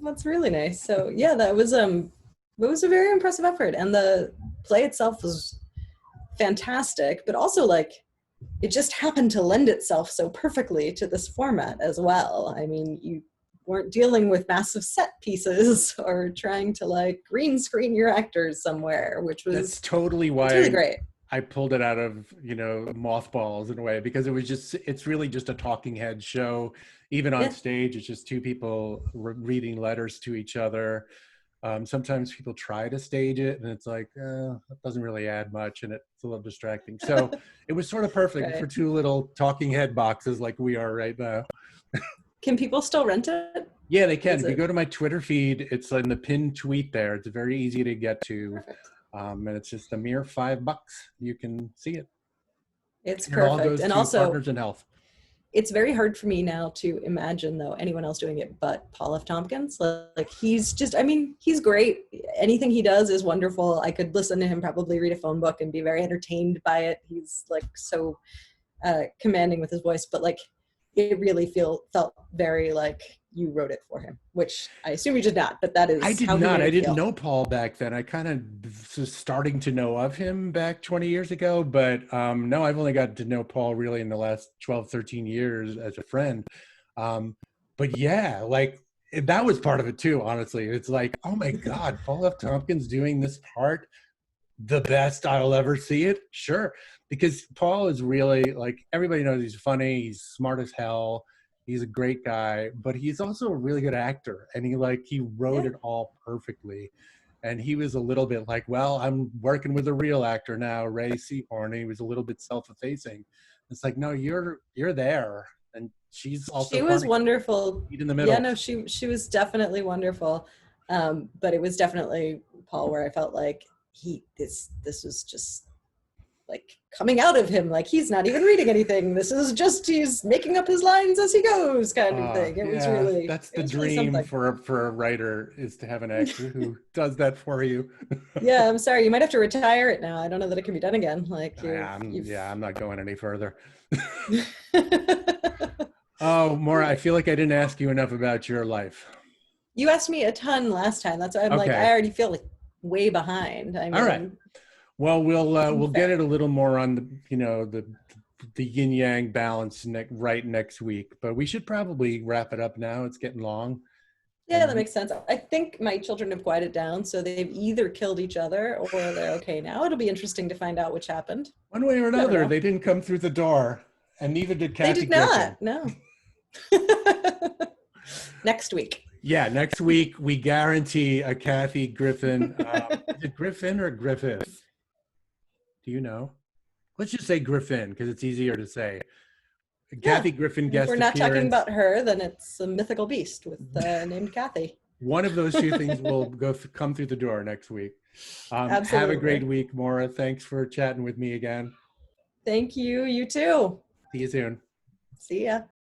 That's really nice. So yeah, it was a very impressive effort, and the play itself was fantastic, but also like it just happened to lend itself so perfectly to this format as well. I mean, you weren't dealing with massive set pieces or trying to like green screen your actors somewhere, which That's was totally it's why really great. I pulled it out of, mothballs in a way, because it's really just a talking head show. Even on Yeah. stage, it's just 2 people reading letters to each other. Sometimes people try to stage it and it's like, that doesn't really add much, and it's a little distracting. So it was sort of perfect for Right. 2 little talking head boxes like we are right now. Can people still rent it? Yeah, they can. Is If you it go to my Twitter feed, it's in the pinned tweet there. It's very easy to get to. perfect? And it's just a mere $5. You can see it. It's And it all perfect. goes And to also, Partners in Health. it's very hard for me now to imagine though anyone else doing it but Paul F. Tompkins. Like he's just, I mean, he's great. Anything he does is wonderful. I could listen to him probably read a phone book and be very entertained by it. He's like so commanding with his voice, but like it really felt very like you wrote it for him, which I assume you did not, but that is I did how he not. made I it didn't feel. know Paul back then. I kind of was starting to know of him back 20 years ago, but no, I've only got to know Paul really in the last 12, 13 years as a friend. But yeah, like that was part of it too, honestly. It's like, oh my God, Paul F. Tompkins doing this part, the best I'll ever see it. Sure. Because Paul is really like, everybody knows he's funny, he's smart as hell, he's a great guy, but he's also a really good actor. And he wrote Yeah. it all perfectly. And he was a little bit like, well, I'm working with a real actor now, Ray Seehorn. And he was a little bit self-effacing. It's like, no, you're there. And she's also She was funny. wonderful. Meet in the Yeah, middle. no, she was definitely wonderful. But it was definitely Paul where I felt like this was just like coming out of him, like he's not even reading anything. This is just he's making up his lines as he goes, kind of thing. It was Yeah, really that's the dream something. for a writer, is to have an actor who does that for you. Yeah, I'm sorry, you might have to retire it now. I don't know that it can be done again. Like you've I'm not going any further. Oh, Maura, I feel like I didn't ask you enough about your life. You asked me a ton last time. That's why I'm like, Okay. I already feel like way behind. I All right. mean, Well, we'll get fair. it a little more on the yin yang balance right next week, but we should probably wrap it up now. It's getting long. Yeah, that And makes sense. I think my children have quieted down, so they've either killed each other or they're okay now. It'll be interesting to find out which happened. one way or Never another, know. they didn't come through the door, and neither did They Kathy did Griffin. not. No. Next week. Yeah, next week we guarantee a Kathy Griffin. Is it Griffin or Griffith? Do you know? Let's just say Griffin because it's easier to say. Yeah. Kathy Griffin And if we're guest not talking appearance. about her, then it's a mythical beast with named Kathy. One of those two things will come through the door next week. Have a great Absolutely. week, Maura. Thanks for chatting with me again. Thank you. You too. See you soon. See ya.